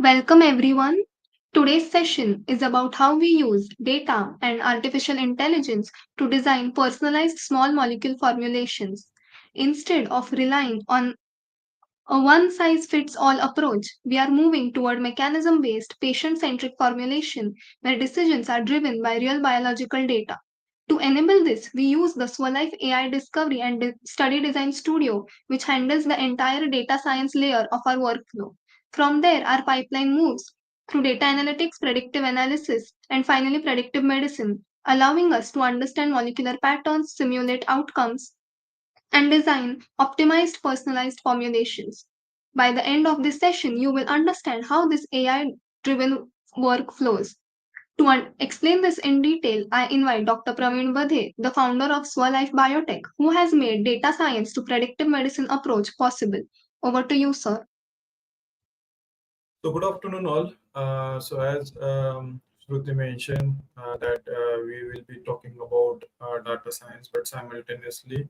Welcome everyone. Today's session is about how we use data and artificial intelligence to design personalized small molecule formulations. Instead of relying on a one size fits all approach, we are moving toward mechanism based, patient centric formulation where decisions are driven by real biological data. To enable this, we use the Swalife AI Discovery and Study Design Studio, which handles the entire data science layer of our workflow. From there, our pipeline moves through data analytics, predictive analysis, and finally predictive medicine, allowing us to understand molecular patterns, simulate outcomes, and design optimized personalized formulations. By the end of this session, you will understand how this AI driven work flows. To explain this in detail, I invite Dr. Praveen Badhe, the founder of Swalife Biotech, who has made data science to predictive medicine approach possible. Over to you, sir. So good afternoon, all. So as Shruti mentioned, that we will be talking about data science, but simultaneously,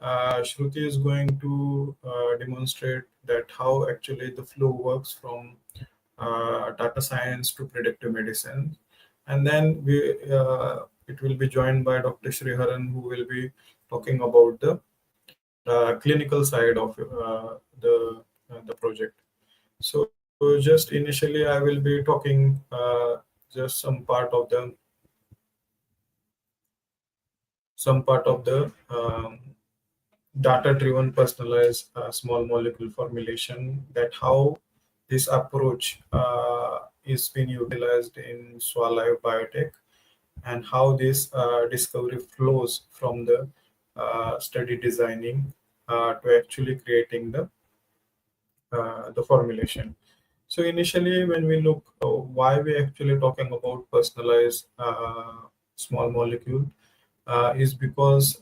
Shruti is going to demonstrate that how actually the flow works from data science to predictive medicine, and then it will be joined by Dr. Sriharan, who will be talking about the clinical side of the project. So just initially, I will be talking just some part of the data-driven personalized small molecule formulation. That how this approach is being utilized in Swalive Biotech, and how this discovery flows from the study designing to actually creating the formulation. So initially, when we look why we actually talking about personalized small molecule, is because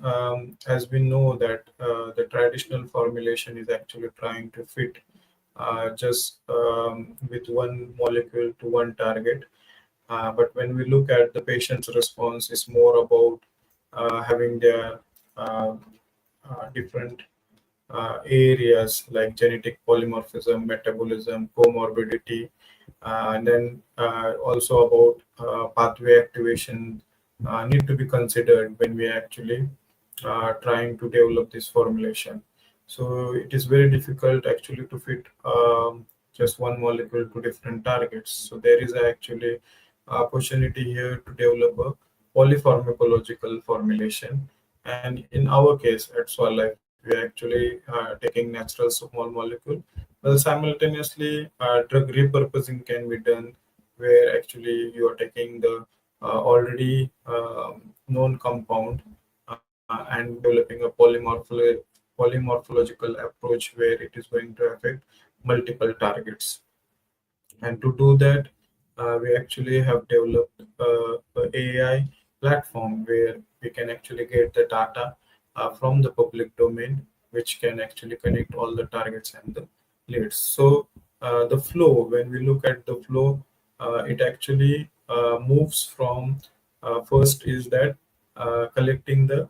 as we know that the traditional formulation is actually trying to fit just with one molecule to one target. But when we look at the patient's response, it's more about having their uh, different areas like genetic polymorphism, metabolism, comorbidity, and then also about pathway activation need to be considered when we actually trying to develop this formulation. So it is very difficult actually to fit just one molecule to different targets. So there is actually opportunity here to develop a polypharmacological formulation. And in our case at Swalife, we are actually taking natural small molecule. Well, simultaneously, drug repurposing can be done where actually you are taking the already known compound and developing a polymorphological approach where it is going to affect multiple targets. And to do that, we actually have developed a AI platform where we can actually get the data from the public domain, which can actually connect all the targets and the leads. So the flow, when we look at the flow, it actually moves from first is that collecting the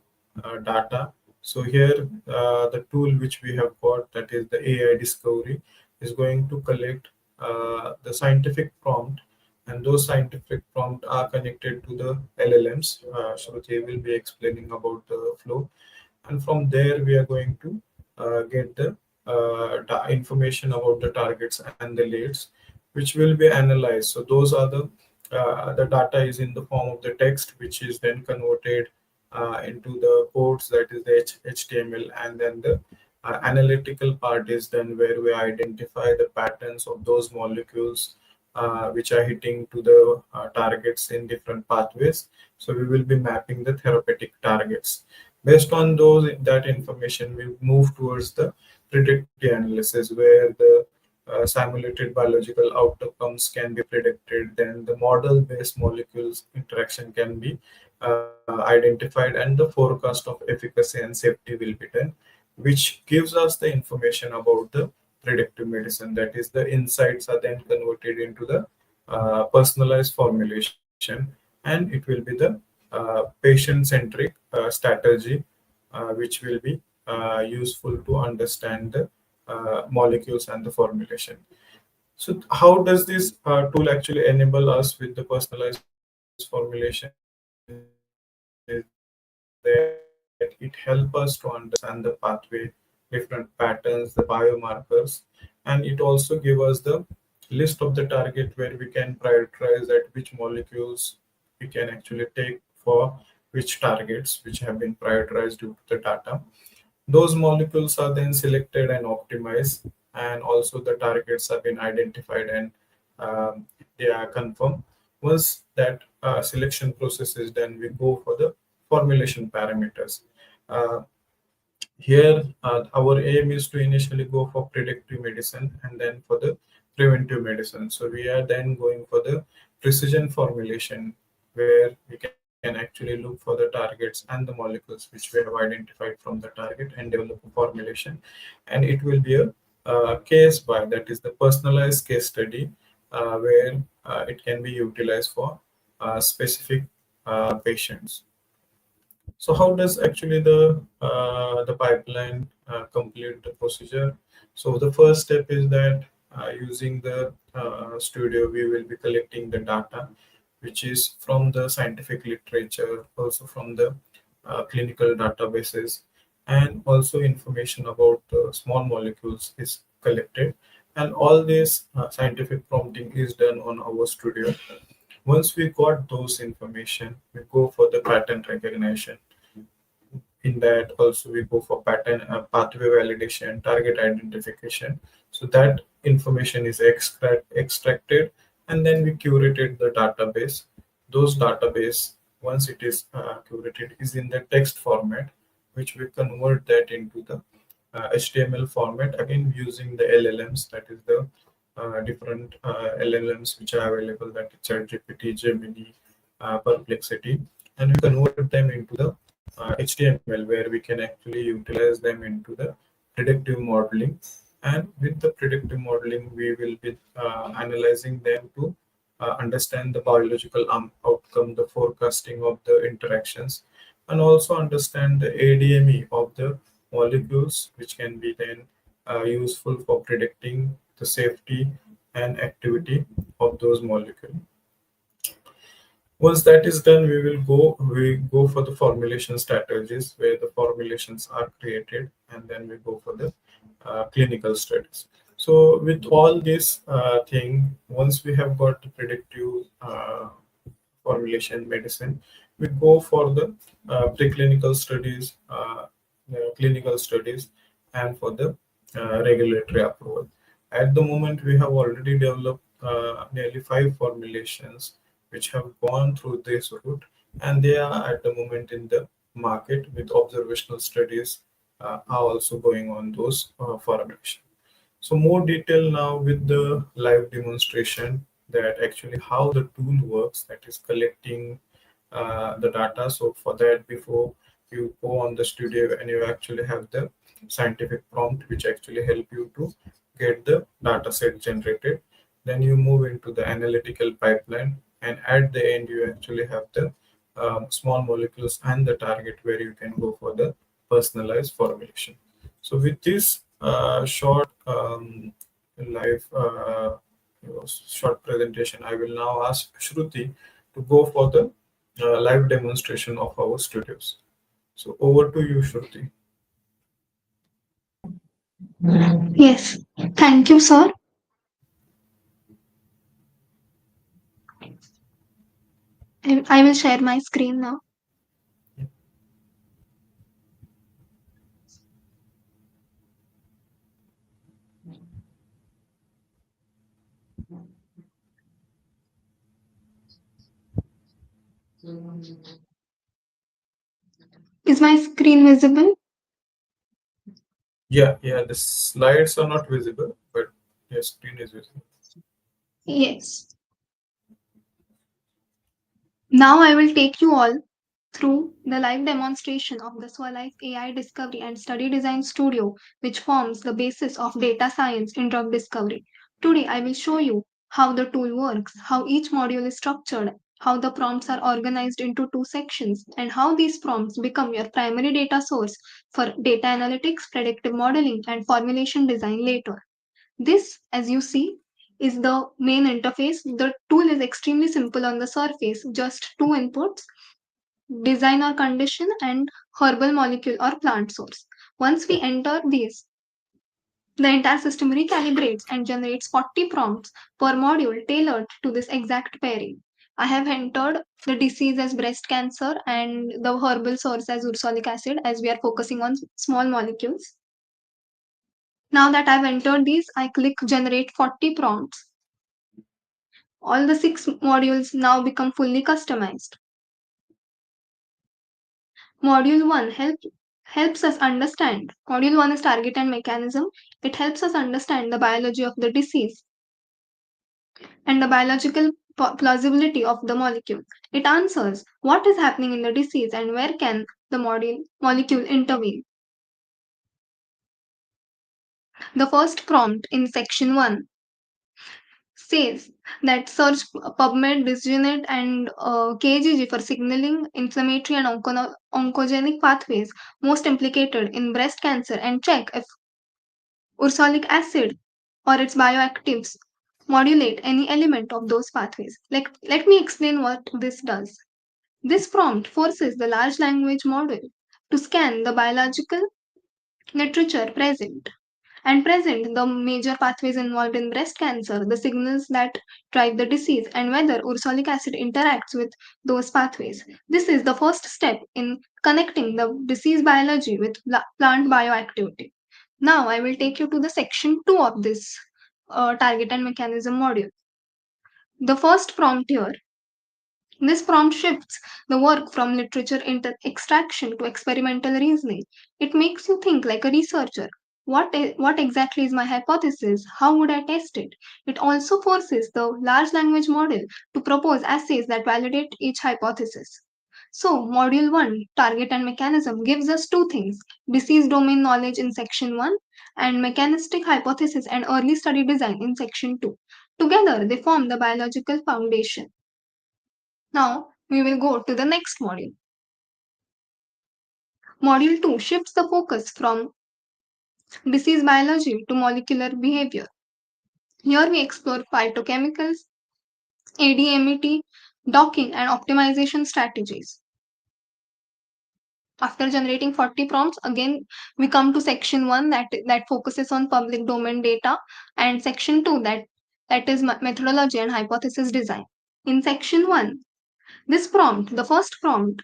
data. So here, the tool which we have got, that is the AI discovery, is going to collect the scientific prompt, and those scientific prompt are connected to the LLMs. So they will be explaining about the flow, and from there we are going to get the information about the targets and the leads, which will be analyzed. So those are the data is in the form of the text, which is then converted into the codes, that is the HTML, and then the analytical part is done where we identify the patterns of those molecules which are hitting to the targets in different pathways. So we will be mapping the therapeutic targets. Based on those that information, we move towards the predictive analysis where the simulated biological outcomes can be predicted. Then the model-based molecules interaction can be identified, and the forecast of efficacy and safety will be done, which gives us the information about the predictive medicine. That is, the insights are then converted into the personalized formulation, and it will be the patient-centric strategy, which will be useful to understand the molecules and the formulation. So how does this tool actually enable us with the personalized formulation is that it help us to understand the pathway, different patterns, the biomarkers, and it also give us the list of the target where we can prioritize that which molecules we can actually take for which targets which have been prioritized due to the data. Those molecules are then selected and optimized, and also the targets have been identified and they are confirmed. Once that selection process is done, we go for the formulation parameters. Uh, Here, our aim is to initially go for predictive medicine and then for the preventive medicine. So we are then going for the precision formulation, where we can actually look for the targets and the molecules which we have identified from the target and develop a formulation. And it will be a case by, that is the personalized case study, where it can be utilized for specific patients. So how does actually the pipeline complete the procedure? So the first step is that using the studio, we will be collecting the data, which is from the scientific literature, also from the clinical databases, and also information about small molecules is collected. And all this scientific prompting is done on our studio. Once we got those information, we go for the pattern recognition. In that also we go for pattern pathway validation, target identification. So that information is extracted, and then we curated the database. Those database, once it is curated, is in the text format, which we convert that into the HTML format, again using the LLMs, that is the different LLMs which are available, that is ChatGPT, Gemini, Perplexity, and we convert them into the HTML, where we can actually utilize them into the predictive modeling. And with the predictive modeling, we will be analyzing them to understand the biological outcome, the forecasting of the interactions, and also understand the ADME of the molecules, which can be then useful for predicting the safety and activity of those molecules. Once that is done, we go for the formulation strategies, where the formulations are created, and then we go for the clinical studies. So with all this thing, once we have got the predictive formulation medicine, we go for the preclinical studies, clinical studies, and for the regulatory approval. At the moment, we have already developed nearly 5 formulations which have gone through this route, and they are at the moment in the market, with observational studies are also going on those formulations. So more detail now with the live demonstration, that actually how the tool works, that is collecting the data. So for that, before you go on the studio, and you actually have the scientific prompt which actually help you to get the data set generated. Then you move into the analytical pipeline, and at the end you actually have the small molecules and the target, where you can go for the personalized formulation. So with this short live short presentation, I will now ask Shruti to go for the live demonstration of our studios. So over to you, Shruti. Yes, thank you, sir. I will share my screen now. Is my screen visible? Yeah, the slides are not visible, but your screen is visible. Yes. Now I will take you all through the live demonstration of the Swalife AI Discovery and Study Design Studio, which forms the basis of data science in drug discovery. Today, I will show you how the tool works, how each module is structured, how the prompts are organized into 2 sections, and how these prompts become your primary data source for data analytics, predictive modeling, and formulation design later. This, as you see, is the main interface. The tool is extremely simple on the surface, just two inputs, design or condition, and herbal molecule or plant source. Once we enter these, the entire system recalibrates and generates 40 prompts per module tailored to this exact pairing. I have entered the disease as breast cancer and the herbal source as ursolic acid, as we are focusing on small molecules. Now that I've entered these, I click generate 40 prompts. All the 6 modules now become fully customized. Module 1 helps us understand. Module 1 is target and mechanism. It helps us understand the biology of the disease and the biological plausibility of the molecule. It answers what is happening in the disease and where can the molecule intervene. The first prompt in section 1 says that search PubMed, Disgenet, and KGG for signaling inflammatory and oncogenic pathways most implicated in breast cancer and check if ursolic acid or its bioactives modulate any element of those pathways. Let me explain what this does. This prompt forces the large language model to scan the biological literature present the major pathways involved in breast cancer, the signals that drive the disease, and whether ursolic acid interacts with those pathways. This is the first step in connecting the disease biology with plant bioactivity. Now, I will take you to the section 2 of this target and mechanism module. The first prompt here. This prompt shifts the work from literature extraction to experimental reasoning. It makes you think like a researcher. What exactly is my hypothesis? How would I test it? It also forces the large language model to propose assays that validate each hypothesis. So, Module 1, Target and Mechanism, gives us two things: disease domain knowledge in Section 1 and mechanistic hypothesis and early study design in Section 2. Together, they form the biological foundation. Now we will go to the next module. Module 2 shifts the focus from disease biology to molecular behavior. Here we explore phytochemicals, ADMET, docking, and optimization strategies. After generating 40 prompts, again we come to section 1 that focuses on public domain data, and section 2 that is methodology and hypothesis design. In section 1, the first prompt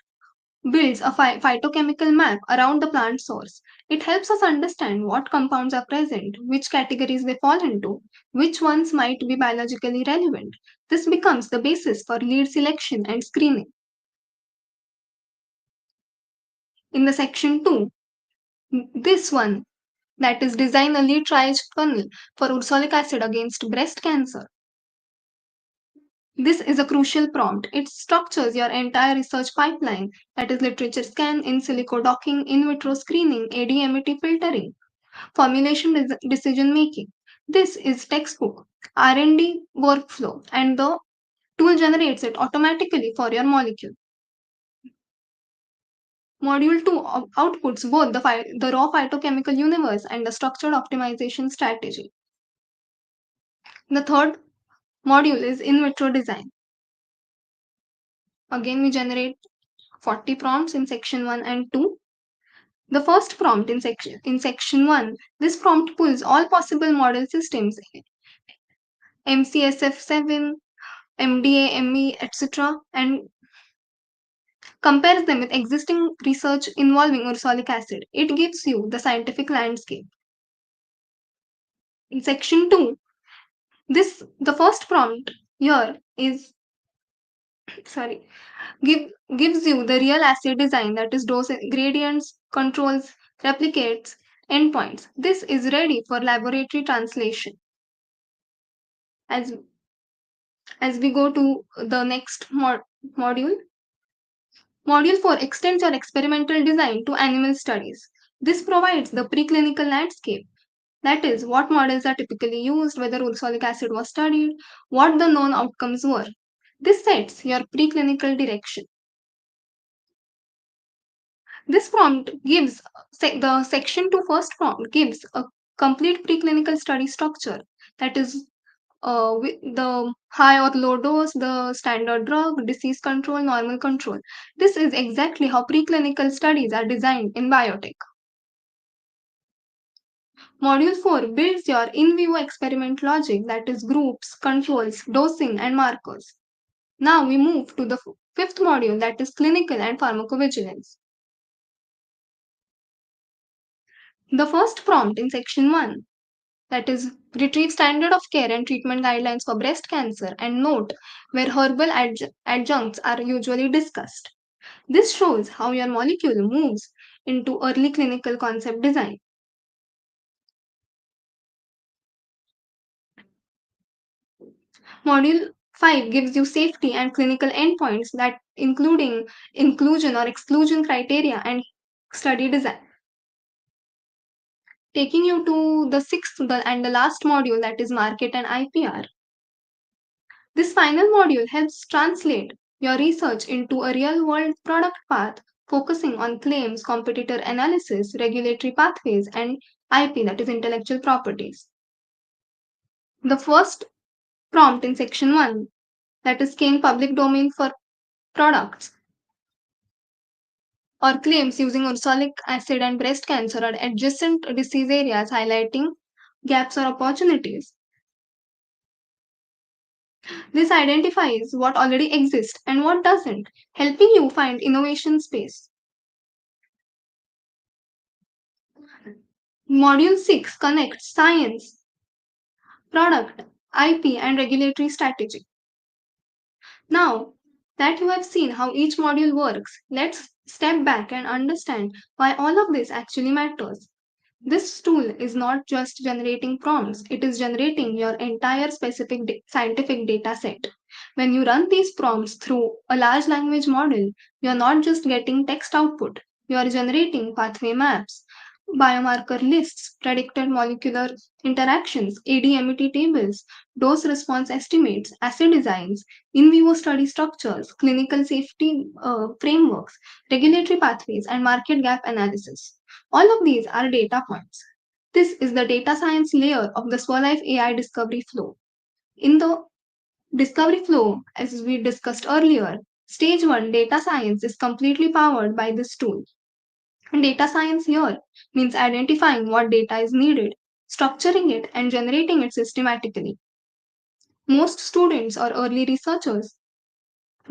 builds a phytochemical map around the plant source. It helps us understand what compounds are present, which categories they fall into, which ones might be biologically relevant. This becomes the basis for lead selection and screening. In the section 2, this one, that is design a lead triage funnel for ursolic acid against breast cancer. This is a crucial prompt. It structures your entire research pipeline, that is literature scan, in silico docking, in vitro screening, ADMET filtering, formulation decision making. This is textbook R&D workflow, and the tool generates it automatically for your molecule. Module 2 outputs both the raw phytochemical universe and the structured optimization strategy. The third module is in vitro design. Again, we generate 40 prompts in section 1 and 2. The first prompt in section 1, this prompt pulls all possible model systems, MCSF7, MDA, ME, etc., and compares them with existing research involving ursolic acid. It gives you the scientific landscape. In section 2, the first prompt here is sorry gives you the real assay design, that is dose gradients, controls, replicates, endpoints. This is ready for laboratory translation. As as we go to the next module, Module 4 extends your experimental design to animal studies. This provides the preclinical landscape, that is, what models are typically used, whether ursolic acid was studied, what the known outcomes were. This sets your preclinical direction. This prompt gives the section 2 first prompt gives a complete preclinical study structure, that is, with the high or low dose, the standard drug, disease control, normal control. This is exactly how preclinical studies are designed in biotech. Module 4 builds your in vivo experiment logic, that is groups, controls, dosing, and markers. Now we move to the fifth module, that is clinical and pharmacovigilance. The first prompt in section 1, that is retrieve standard of care and treatment guidelines for breast cancer and note where herbal adjuncts are usually discussed. This shows how your molecule moves into early clinical concept design. Module 5 gives you safety and clinical endpoints, that including inclusion or exclusion criteria and study design. Taking you to the sixth and the last module, that is market and IPR. This final module helps translate your research into a real world product path, focusing on claims, competitor analysis, regulatory pathways, and IP, that is intellectual properties. The first prompt in section 1, that is scan public domain for products or claims using ursolic acid and breast cancer or adjacent disease areas, highlighting gaps or opportunities. This identifies what already exists and what doesn't, helping you find innovation space. Module 6 connects science, product, IP, and regulatory strategy. Now that you have seen how each module works, let's step back and understand why all of this actually matters. This tool is not just generating prompts, it is generating your entire specific scientific data set. When you run these prompts through a large language model, you are not just getting text output, you are generating pathway maps, biomarker lists, predicted molecular interactions, ADMET tables, dose response estimates, assay designs, in vivo study structures, clinical safety frameworks, regulatory pathways, and market gap analysis. All of these are data points. This is the data science layer of the Swalife AI discovery flow. In the discovery flow, as we discussed earlier, stage 1 data science is completely powered by this tool. And data science here means identifying what data is needed, structuring it, and generating it systematically. Most students or early researchers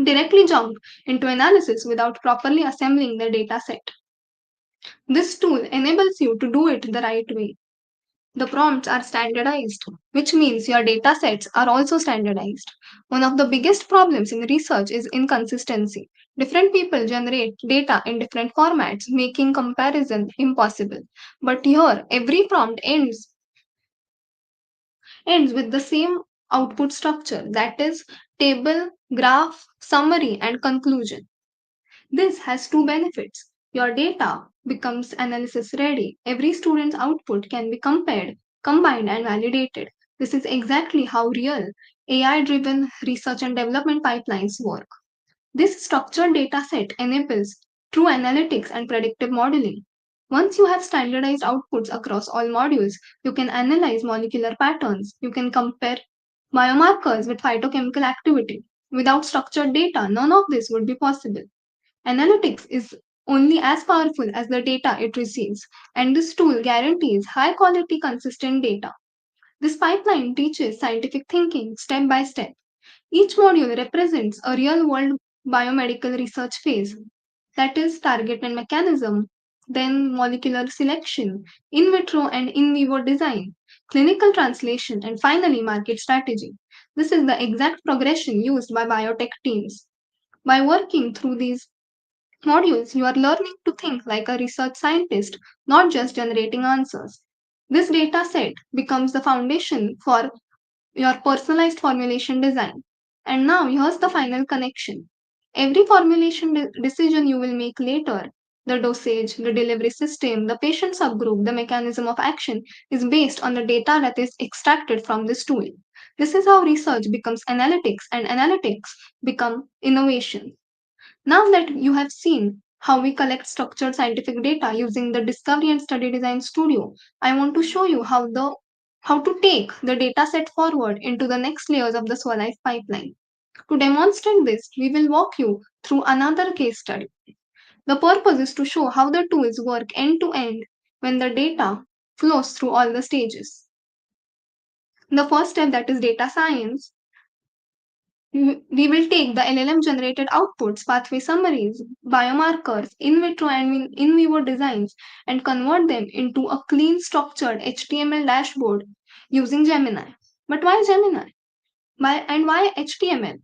directly jump into analysis without properly assembling the data set. This tool enables you to do it the right way. The prompts are standardized, which means your data sets are also standardized. One of the biggest problems in research is inconsistency. Different people generate data in different formats, making comparison impossible. But here, every prompt ends with the same output structure, that is, table, graph, summary, and conclusion. This has two benefits. Your data becomes analysis ready. Every student's output can be compared, combined, and validated. This is exactly how real AI driven research and development pipelines work. This structured data set enables true analytics and predictive modeling. Once you have standardized outputs across all modules, you can analyze molecular patterns, you can compare biomarkers with phytochemical activity. Without structured data, none of this would be possible. Analytics is only as powerful as the data it receives, and this tool guarantees high quality, consistent data. This pipeline teaches scientific thinking step by step. Each module represents a real world biomedical research phase, that is, target and mechanism, then molecular selection, in vitro and in vivo design, clinical translation, and finally market strategy. This is the exact progression used by biotech teams. By working through these modules, you are learning to think like a research scientist, not just generating answers. This data set becomes the foundation for your personalized formulation design. And now here's the final connection. Every formulation decision you will make later, the dosage, the delivery system, the patient subgroup, the mechanism of action, is based on the data that is extracted from this tool. This is how research becomes analytics and analytics become innovation. Now that you have seen how we collect structured scientific data using the Discovery and Study Design Studio, I want to show you how the how to take the data set forward into the next layers of the SWALIFE pipeline. To demonstrate this, we will walk you through another case study. The purpose is to show how the tools work end to end when the data flows through all the stages. The first step, that is data science, we will take the LLM generated outputs, pathway summaries, biomarkers, in vitro and in vivo designs, and convert them into a clean structured HTML dashboard using Gemini. But why Gemini? Why HTML?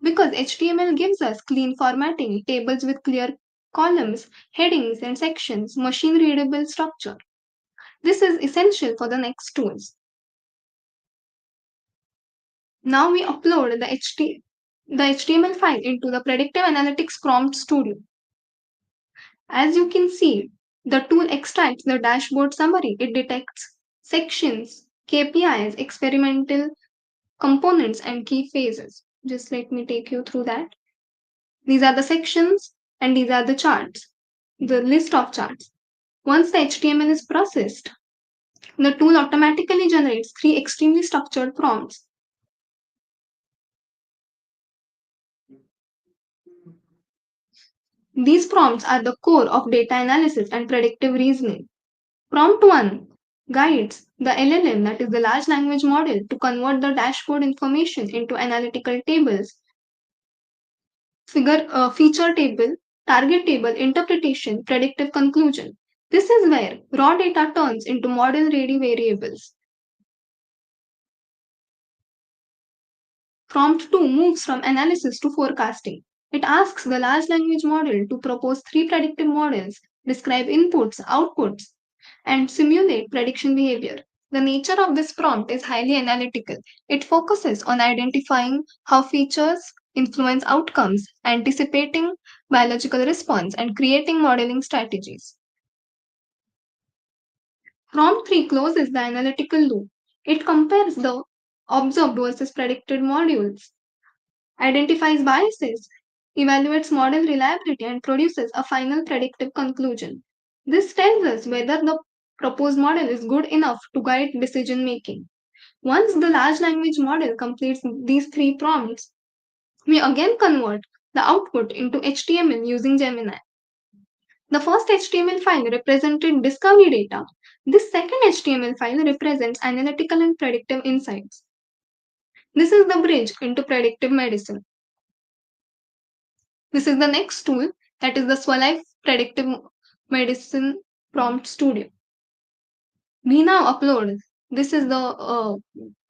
Because HTML gives us clean formatting, tables with clear columns, headings, and sections, machine readable structure. This is essential for the next tools. Now we upload the HTML file into the Predictive Analytics Prompt Studio. As you can see, the tool extracts the dashboard summary. It detects sections, KPIs, experimental components, and key phases. Just let me take you through that. These are the sections and these are the charts, the list of charts. Once the HTML is processed, the tool automatically generates three extremely structured prompts. These prompts are the core of data analysis and predictive reasoning. Prompt 1 guides the LLM, that is the large language model, to convert the dashboard information into analytical tables, feature table, target table, interpretation, predictive conclusion. This is where raw data turns into model ready variables. Prompt 2 moves from analysis to forecasting. It asks the large language model to propose three predictive models, describe inputs, outputs, and simulate prediction behavior. The nature of this prompt is highly analytical. It focuses on identifying how features influence outcomes, anticipating biological response, and creating modeling strategies. Prompt 3 closes the analytical loop. It compares the observed versus predicted modules, identifies biases, evaluates model reliability, and produces a final predictive conclusion. This tells us whether the proposed model is good enough to guide decision making. Once the large language model completes these three prompts, we again convert the output into HTML using Gemini. The first HTML file represented discovery data. This second HTML file represents analytical and predictive insights. This is the bridge into predictive medicine. This is the next tool, that is the SWALIFE Predictive Medicine Prompt Studio. We now upload, this is the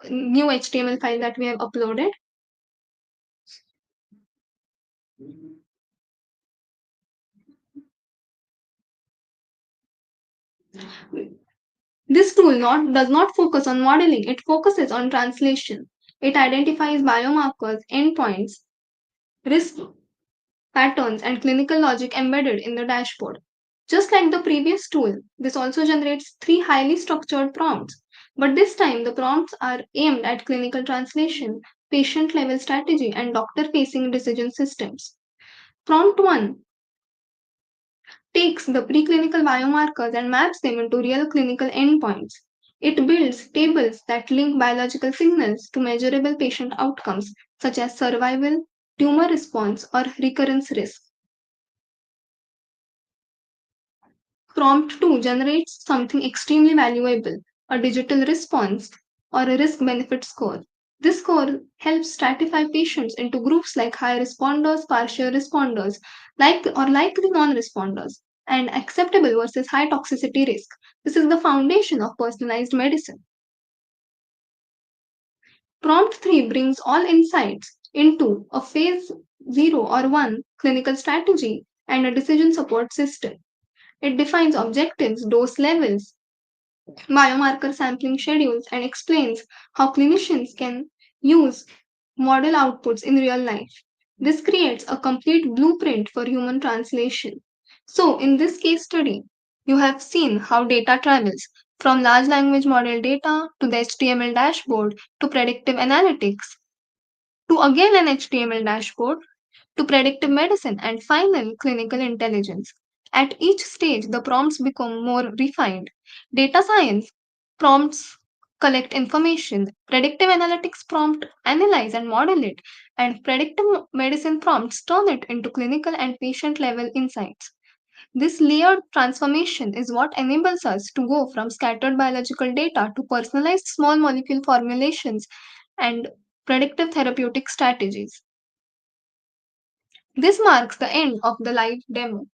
new HTML file that we have uploaded. This tool does not focus on modeling, it focuses on translation. It identifies biomarkers, endpoints, risk patterns, and clinical logic embedded in the dashboard. Just like the previous tool, this also generates three highly structured prompts, but this time the prompts are aimed at clinical translation, patient level strategy, and doctor facing decision systems. Prompt 1 takes the preclinical biomarkers and maps them into real clinical endpoints. It builds tables that link biological signals to measurable patient outcomes, such as survival, tumor response, or recurrence risk. Prompt 2 generates something extremely valuable, a digital response or a risk benefit score. This score helps stratify patients into groups like high responders, partial responders, or likely non responders, and acceptable versus high toxicity risk. This is the foundation of personalized medicine. Prompt 3 brings all insights into a phase 0 or 1 clinical strategy and a decision support system. It defines objectives, dose levels, biomarker sampling schedules, and explains how clinicians can use model outputs in real life. This creates a complete blueprint for human translation. So, in this case study, you have seen how data travels from large language model data to the HTML dashboard to predictive analytics to again an HTML dashboard to predictive medicine and final clinical intelligence. At each stage, the prompts become more refined. Data science prompts collect information, predictive analytics prompt, analyze and model it, and predictive medicine prompts turn it into clinical and patient level insights. This layered transformation is what enables us to go from scattered biological data to personalized small molecule formulations and predictive therapeutic strategies. This marks the end of the live demo.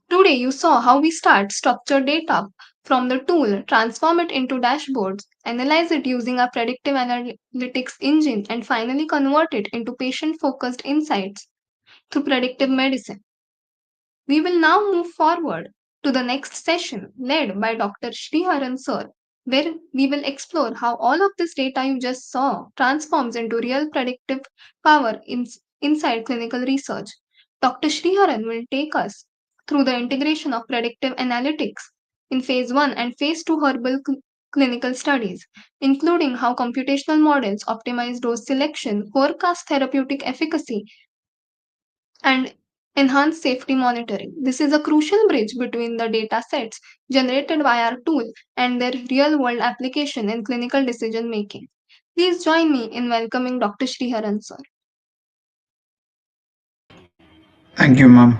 Today, you saw how we start structured data from the tool, transform it into dashboards, analyze it using a predictive analytics engine, and finally convert it into patient focused insights through predictive medicine. We will now move forward to the next session led by Dr. Sriharan Sir, where we will explore how all of this data you just saw transforms into real predictive power inside clinical research. Dr. Sriharan will take us through the integration of predictive analytics in phase 1 and phase 2 herbal clinical studies, including how computational models optimize dose selection, forecast therapeutic efficacy, and enhance safety monitoring. This is a crucial bridge between the data sets generated by our tool and their real world application in clinical decision making. Please join me in welcoming Dr. Sriharan sir. Thank you, ma'am.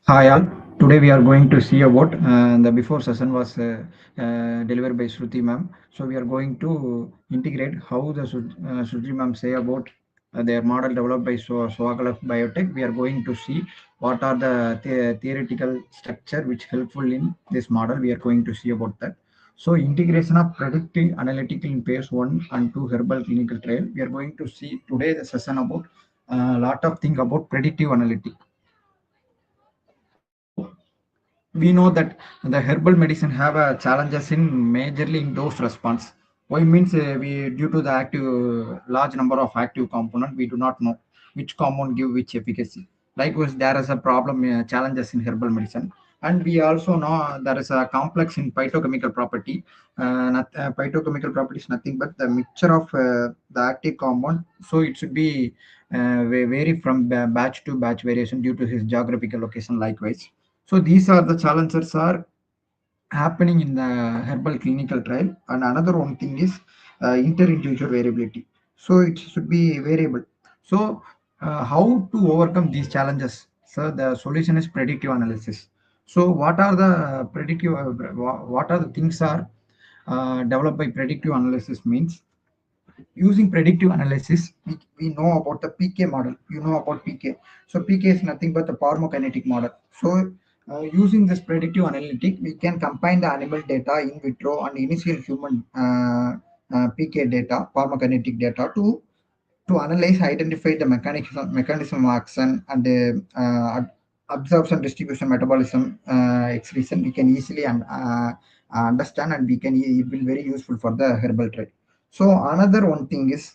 Hi, all. Today we are going to see about the before session was delivered by Shruti ma'am. So we are going to integrate how the Shruti ma'am say about their model developed by Swagala Biotech. We are going to see what are the theoretical structure which helpful in this model. We are going to see about that. So integration of predictive analytical in phase 1 and 2 herbal clinical trial. We are going to see today the session about a lot of thing about predictive analytics. So we know that the herbal medicine have challenges in majorly in dose response. Why means we due to the active large number of active component we do not know which compound give which efficacy. Likewise, there is a problem challenges in herbal medicine, and we also know there is a complex in phytochemical property. Phytochemical property is nothing but the mixture of the active compound. So it should be vary from batch to batch variation due to his geographical location. Likewise, so these are the challenges are happening in the herbal clinical trial. And another one thing is inter-individual variability. So it should be variable. So how to overcome these challenges? So the solution is predictive analysis. So what are the predictive? What are the things are developed by predictive analysis means using predictive analysis, we know about the PK model. You know about PK. So PK is nothing but the pharmacokinetic model. So using this predictive analytic, we can combine the animal data in vitro and initial human PK data, pharmacokinetic data to analyze, identify the mechanism of action and absorption, distribution, metabolism, excretion. We can easily understand, and we can it will very useful for the herbal trade. So another one thing is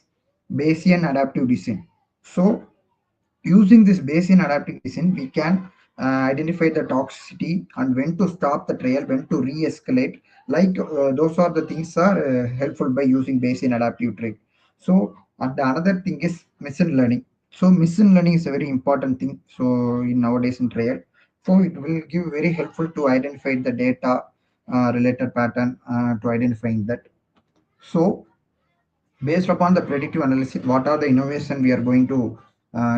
Bayesian adaptive design. So using this Bayesian adaptive design, we can identify the toxicity and when to stop the trial, when to re-escalate. Like those are the things are helpful by using Bayesian adaptive trick. So and the another thing is machine learning. So machine learning is a very important thing. So in nowadays in trial, so it will give very helpful to identify the data related pattern to identifying that. So based upon the predictive analysis, what are the innovation we are going to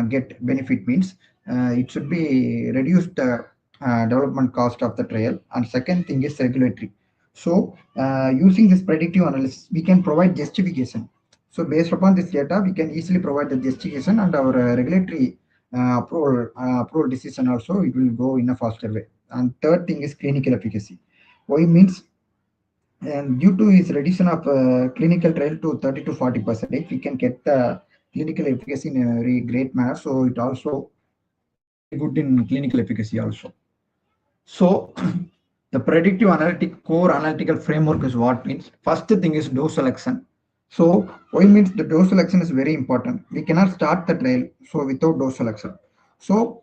get benefit means it should be reduced development cost of the trial. And second thing is regulatory. So using this predictive analysis, we can provide justification. So based upon this data, we can easily provide the justification, and our regulatory approval decision also it will go in a faster way. And third thing is clinical efficacy. Why means and due to his reduction of clinical trial to 30 to 40%, we can get the clinical efficacy in a very great manner. So it also very good in clinical efficacy also. So the predictive analytic core analytical framework is what means. First thing is dose selection. So why means the dose selection is very important. We cannot start the trial so without dose selection. So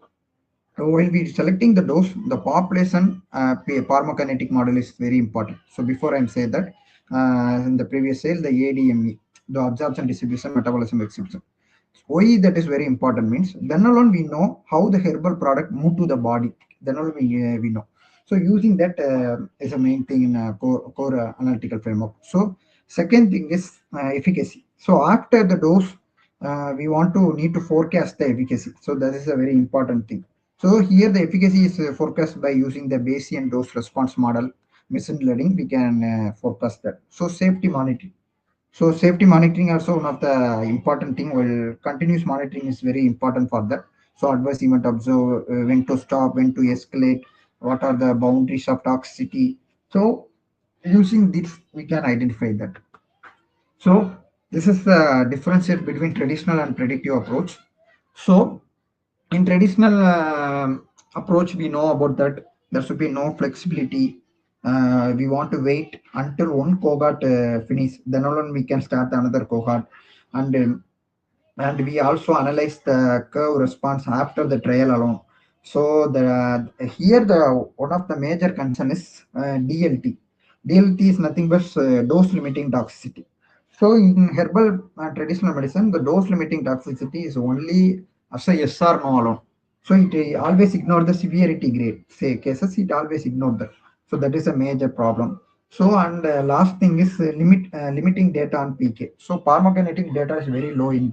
while we selecting the dose, the population pharmacokinetic model is very important. So before I'm say that in the previous sale, the ADME. the absorption, distribution, metabolism, etc. Why that is very important means then alone we know how the herbal product move to the body. Then alone we know. So using that is a main thing in core analytical framework. So second thing is efficacy. So after the dose, we want to need to forecast the efficacy. So that is a very important thing. So here the efficacy is forecast by using the Bayesian dose response model, machine learning. We can forecast that. So safety monitoring. So safety monitoring also one of the important thing. Well, continuous monitoring is very important for that. So adverse event observe, when to stop, when to escalate, what are the boundaries of toxicity. So using this, we can identify that. So this is the difference between traditional and predictive approach. So in traditional approach, we know about that there should be no flexibility. We want to wait until one cohort finish, then only we can start another cohort, and and we also analyze the curve response after the trial alone. So the here the one of the major concern is DLT. DLT is nothing but dose limiting toxicity. So in herbal traditional medicine, the dose limiting toxicity is only as a yes or no alone. So it always ignore the severity grade. Say cases, it always ignore that. So that is a major problem. So and last thing is limiting data on PK. So pharmacokinetic data is very low in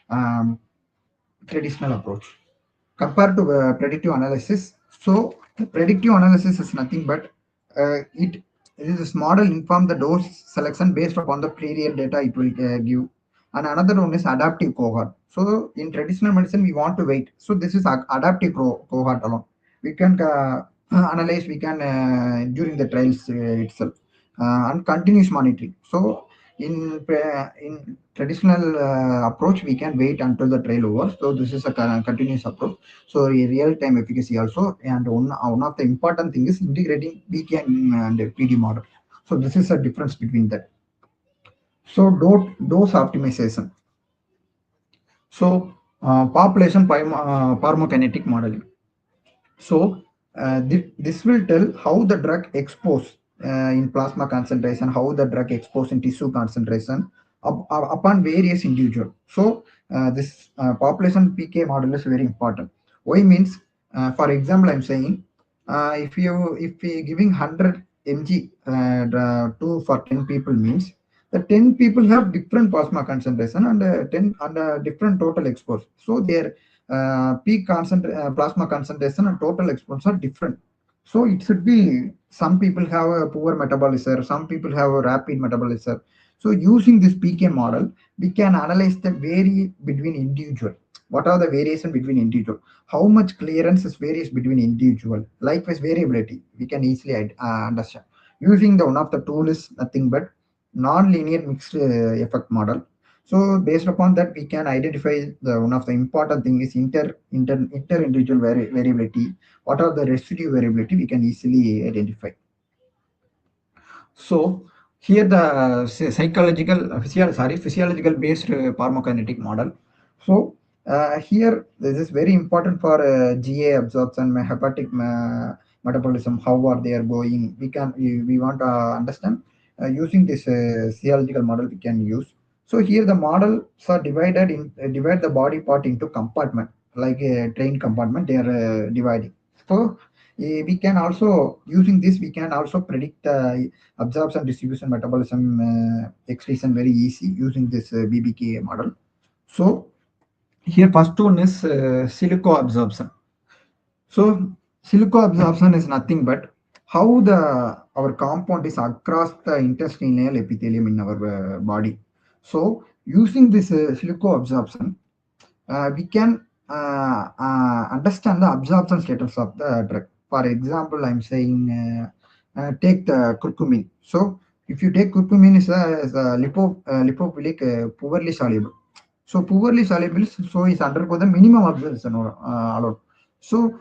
um, traditional approach compared to predictive analysis. So the predictive analysis is nothing but it this model inform the dose selection based upon the previous data it will give, and another one is adaptive cohort. So in traditional medicine we want to wait. So this is adaptive cohort alone. We can analyze. We can during the trials itself and continuous monitoring. So in traditional approach we can wait until the trial over. So this is a continuous approach. So real time efficacy also, and one of the important thing is integrating PK and PD model. So this is a difference between that. So dose optimization. So population pharmacokinetic modeling. So this will tell how the drug expose in plasma concentration, how the drug expose in tissue concentration upon various individual. So this population PK model is very important. Why means, for example, I'm saying if we giving 100 mg to for 10 people means the 10 people have different plasma concentration and 10 and different total expose. So their plasma concentration and total exposure are different. So it should be some people have a poor metabolism, some people have a rapid metabolism. So using this PK model, we can analyze the vary between individual. What are the variation between individual? How much clearance is varies between individual? Likewise, variability we can easily understand. Using the one of the tool is nothing but non-linear mixed effect model. So based upon that, we can identify the one of the important thing is inter individual variability. What are the residue variability? We can easily identify. So here the physiological based pharmacokinetic model. So here this is very important for GA absorption, hepatic metabolism. How are they are going? We want to understand using this physiological model we can use. So here the models are divided in divide the body part into compartment like a train compartment. They are dividing. So we can also using this we can also predict the absorption, distribution, metabolism, excretion very easy using this BBK model. So here first one is silico absorption. So silico absorption is nothing but how the our compound is across the intestinal epithelium in our body. So using this silico absorption, we can understand the absorption status of the drug. For example, I'm saying take the curcumin. So if you take curcumin is a lipophilic, poorly soluble. So poorly soluble, so is undergo the minimum absorption allowed. So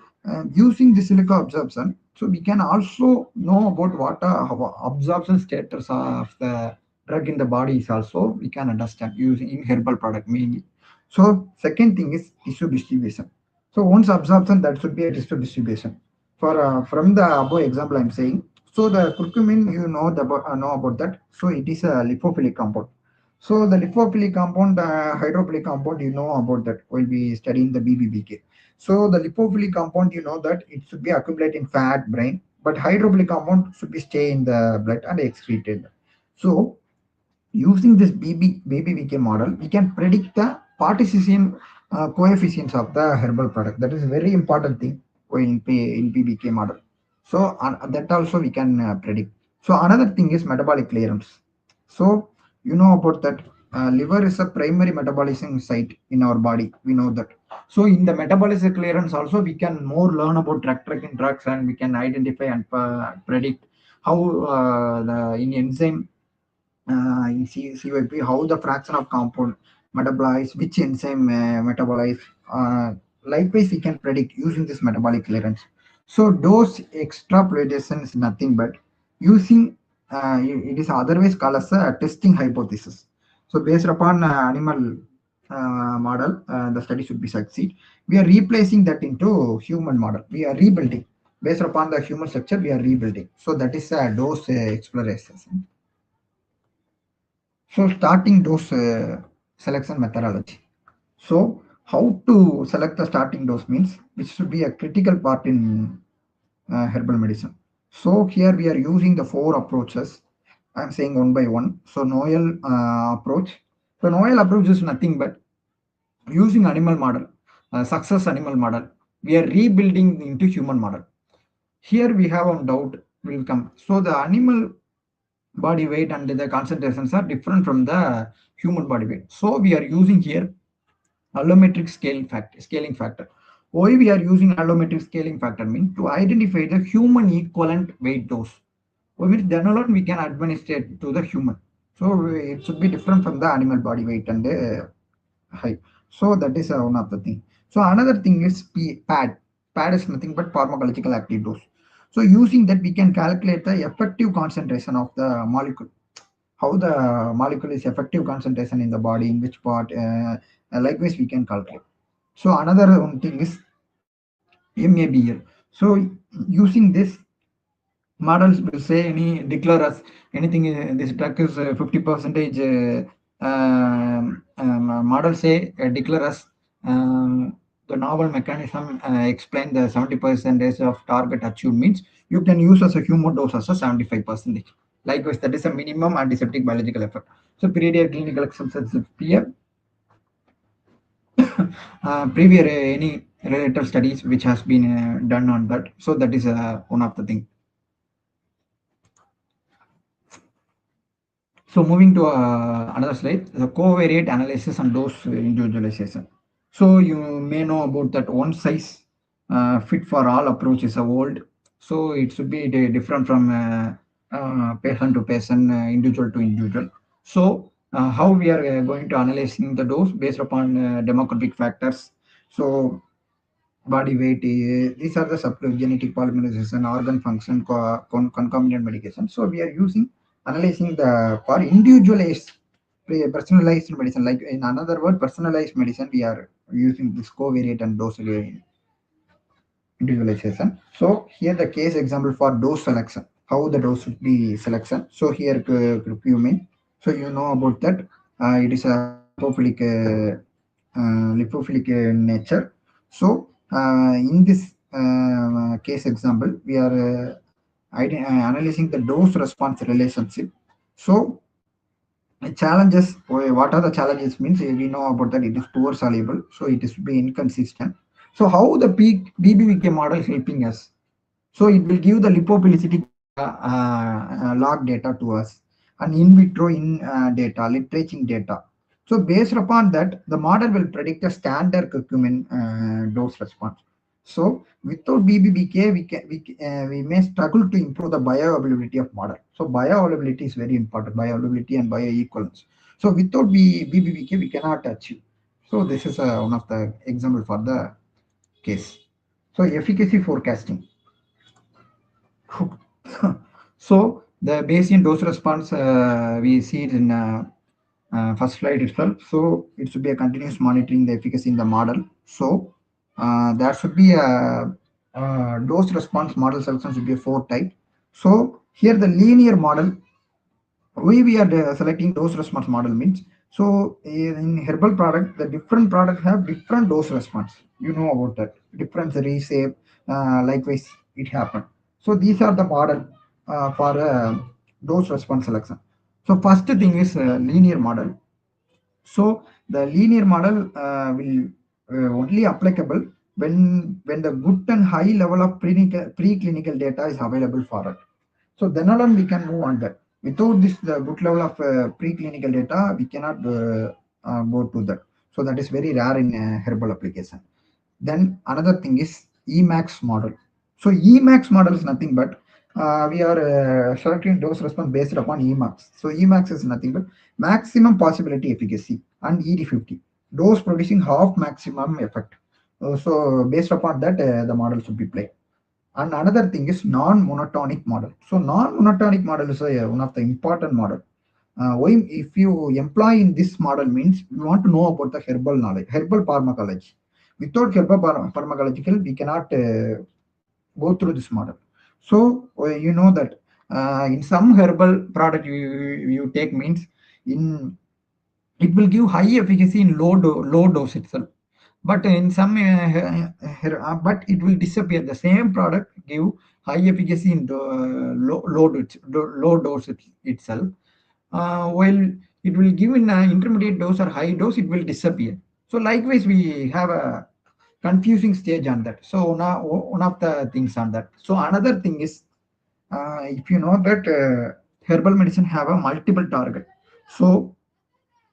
using the silica absorption, so we can also know about what absorption status of the drug in the body is also we can understand using in herbal product mainly. So second thing is tissue distribution. So once absorption, that should be a tissue distribution. For from the above example, I'm saying. So the curcumin, you know know about that. So it is a lipophilic compound. So the lipophilic compound, hydrophilic compound, you know about that. We'll be studying the BBBK. So the lipophilic compound, you know that it should be accumulate in fat, brain, but hydrophilic compound should be stay in the blood and excreted. So using this BBBK model, we can predict the participation coefficients of the herbal product. That is a very important thing in BBK model. So that also we can predict. So another thing is metabolic clearance. So you know about that. Liver is a primary metabolism site in our body. We know that. So in the metabolic clearance also we can more learn about drug-tracking drugs, and we can identify and predict how the in enzyme in CYP, how the fraction of compound metabolize, which enzyme metabolize. Likewise, we can predict using this metabolic clearance. So dose extrapolation is nothing but using, it is otherwise called as a testing hypothesis. So based upon animal model, the study should be succeed. We are replacing that into human model. We are rebuilding. Based upon the human structure, we are rebuilding. So that is a dose exploration. So starting dose selection methodology. So how to select the starting dose means, which should be a critical part in herbal medicine. So here we are using the four approaches. I'm saying one by one. So Noel approach. So Noel approach is nothing but using animal model, success animal model. We are rebuilding into human model. Here we have a doubt will come. So the animal body weight and the concentrations are different from the human body weight. So we are using here allometric scaling factor. Why we are using allometric scaling factor means to identify the human equivalent weight dose. Means then alone we can administer it to the human. So it should be different from the animal body weight and height. So that is one of the thing. So another thing is PAD. PAD is nothing but pharmacological active dose. So using that we can calculate the effective concentration of the molecule, how the molecule is effective concentration in the body, in which part, likewise we can calculate. So another one thing is MABL. So using this, models will say any declare us anything, this drug is 50 percentage, model say declare us the novel mechanism, explain the 70 percentage of target achieved means you can use as a human dose as a 75 percentage. Likewise, that is a minimum antiseptic biological effect. So period clinical acceptance peer, previous any related studies which has been done on that. So that is one of the thing. So moving to another slide, the covariate analysis and dose individualization. So you may know about that one size fit for all approach is a old. So it should be different from patient to patient, individual to individual. So how we are going to analyzing the dose based upon demographic factors. So body weight, these are the genetic polymerization, organ function, concomitant medication. So we are using analyzing the for individualized personalized medicine. Like in another word, personalized medicine. We are using this covariate and dose individualization. So here the case example for dose selection, how the dose should be selection. So here curcumin. So you know about that. It is a lipophilic nature. So in this case example, we are analyzing the dose response relationship. So challenges, what are the challenges means, we know about that it is poor soluble, so it is be inconsistent. So how the peak BBVK model is helping us? So it will give the lipophilicity log data to us, and in vitro in data, literature data. So based upon that, the model will predict a standard curcumin dose response. So without BBBK, we may struggle to improve the bioavailability of model. So bioavailability is very important, bioavailability and bioequivalence. So without BBBK, we cannot achieve. So this is one of the example for the case. So efficacy forecasting. So the Bayesian dose response, we see it in first slide itself. So it should be a continuous monitoring the efficacy in the model. So there should be a dose response model selection should be a four type. So here the linear model why we are selecting dose response model means, so in herbal product the different products have different dose response, you know about that different reshape, likewise it happen. So these are the model for dose response selection. So first thing is linear model. So the linear model will only applicable when the good and high level of preclinical data is available for it. So then alone we can move on that. Without this the good level of preclinical data, we cannot go to that. So that is very rare in herbal application. Then another thing is Emax model. So Emax model is nothing but we are selecting dose response based upon Emax. So Emax is nothing but maximum possibility efficacy and ED50 dose producing half maximum effect. So based upon that, the model should be played. And another thing is non-monotonic model. So non-monotonic model is one of the important model. Why if you employ in this model means you want to know about the herbal knowledge, herbal pharmacology. Without herbal pharmacological, we cannot go through this model. So you know that in some herbal product you take means in it will give high efficacy in low dose itself, but in some but it will disappear. The same product give high efficacy in the low dose itself, while it will give in intermediate dose or high dose, it will disappear. So likewise we have a confusing stage on that. So now one of the things on that. So another thing is if you know that herbal medicine have a multiple target. So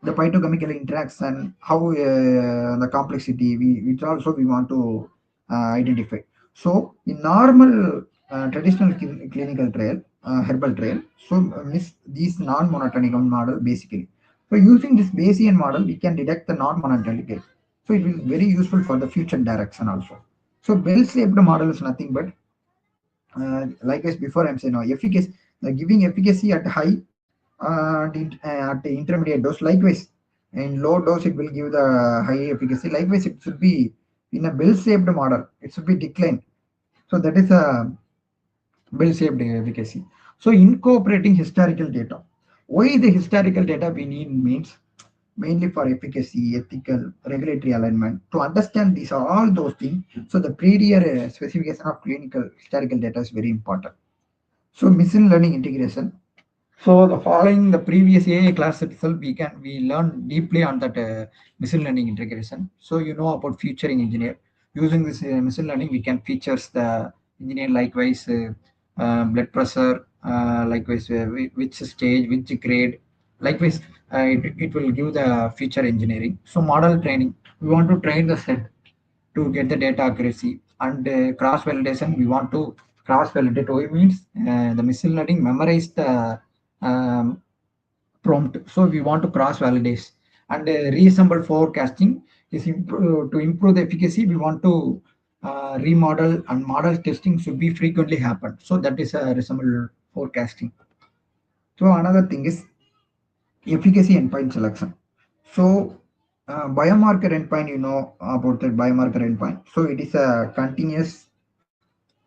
the phytochemical interaction, how the complexity, which also we want to identify. So in normal traditional clinical trial, herbal trial, so miss these non-monotonic model basically. So using this Bayesian model, we can detect the non-monotonic. So it will very useful for the future direction also. So bell-shaped model is nothing but like as before I'm saying now, efficacy, giving efficacy at high at the intermediate dose. Likewise, in low dose, it will give the high efficacy. Likewise, it should be in a bell-shaped model. It should be declined. So that is a bell-shaped efficacy. So incorporating historical data. Why the historical data we need means mainly for efficacy, ethical, regulatory alignment. To understand these are all those things. So the prior specification of clinical historical data is very important. So machine learning integration. So the following the previous AI class itself, we learn deeply on that machine learning integration. So you know about featuring engineer. Using this machine learning, we can features the engineer likewise blood pressure, likewise which stage, which grade. Likewise, it will give the feature engineering. So model training, we want to train the set to get the data accuracy, and cross validation. We want to cross validate. What it means the machine learning memorize the um, prompt. So we want to cross validate, and reassemble forecasting is to improve the efficacy. We want to remodel, and model testing should be frequently happen. So that is a reassemble forecasting. So another thing is efficacy endpoint selection. So biomarker endpoint, you know about the biomarker endpoint. So it is a continuous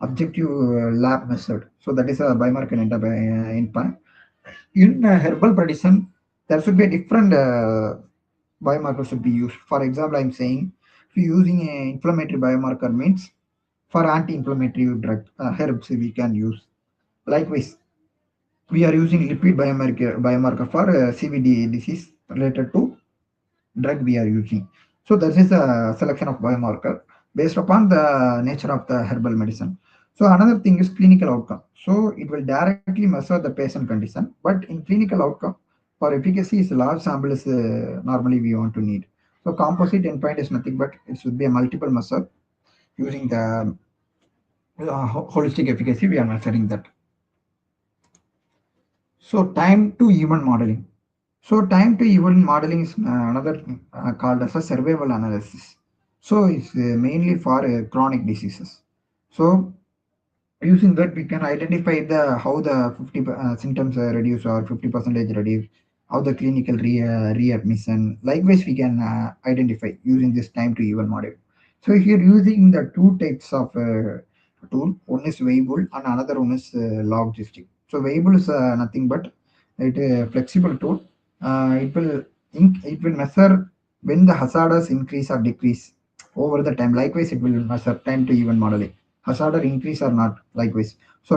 objective lab method. So that is a biomarker endpoint. In herbal medicine, there should be a different biomarker should be used. For example, I'm saying if you're using an inflammatory biomarker means for anti-inflammatory drug herbs we can use. Likewise, we are using lipid biomarker for CVD disease related to drug we are using. So this is a selection of biomarker based upon the nature of the herbal medicine. So another thing is clinical outcome. So it will directly measure the patient condition, but in clinical outcome for efficacy is large sample is normally we want to need. So composite endpoint is nothing but it should be a multiple measure using the holistic efficacy we are measuring that. So time to event modeling. So time to event modeling is another called as a survival analysis. So it's mainly for chronic diseases. So using that we can identify the how the 50 symptoms reduce or 50 percentage reduce, how the clinical readmission. Likewise, we can identify using this time to event model. So here using the two types of tool, one is weighable and another one is logistic. So weighable is nothing but it a flexible tool. It will measure when the hazards increase or decrease over the time. Likewise, it will measure time to event modeling. Hazard increase or not. Likewise, so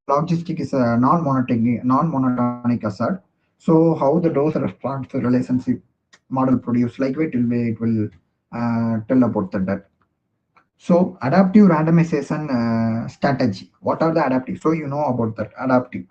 logistic is a non-monotonic hazard. So how the dose response relationship model produce, likewise it will tell about that. So adaptive randomization strategy. What are the adaptive? So you know about that adaptive.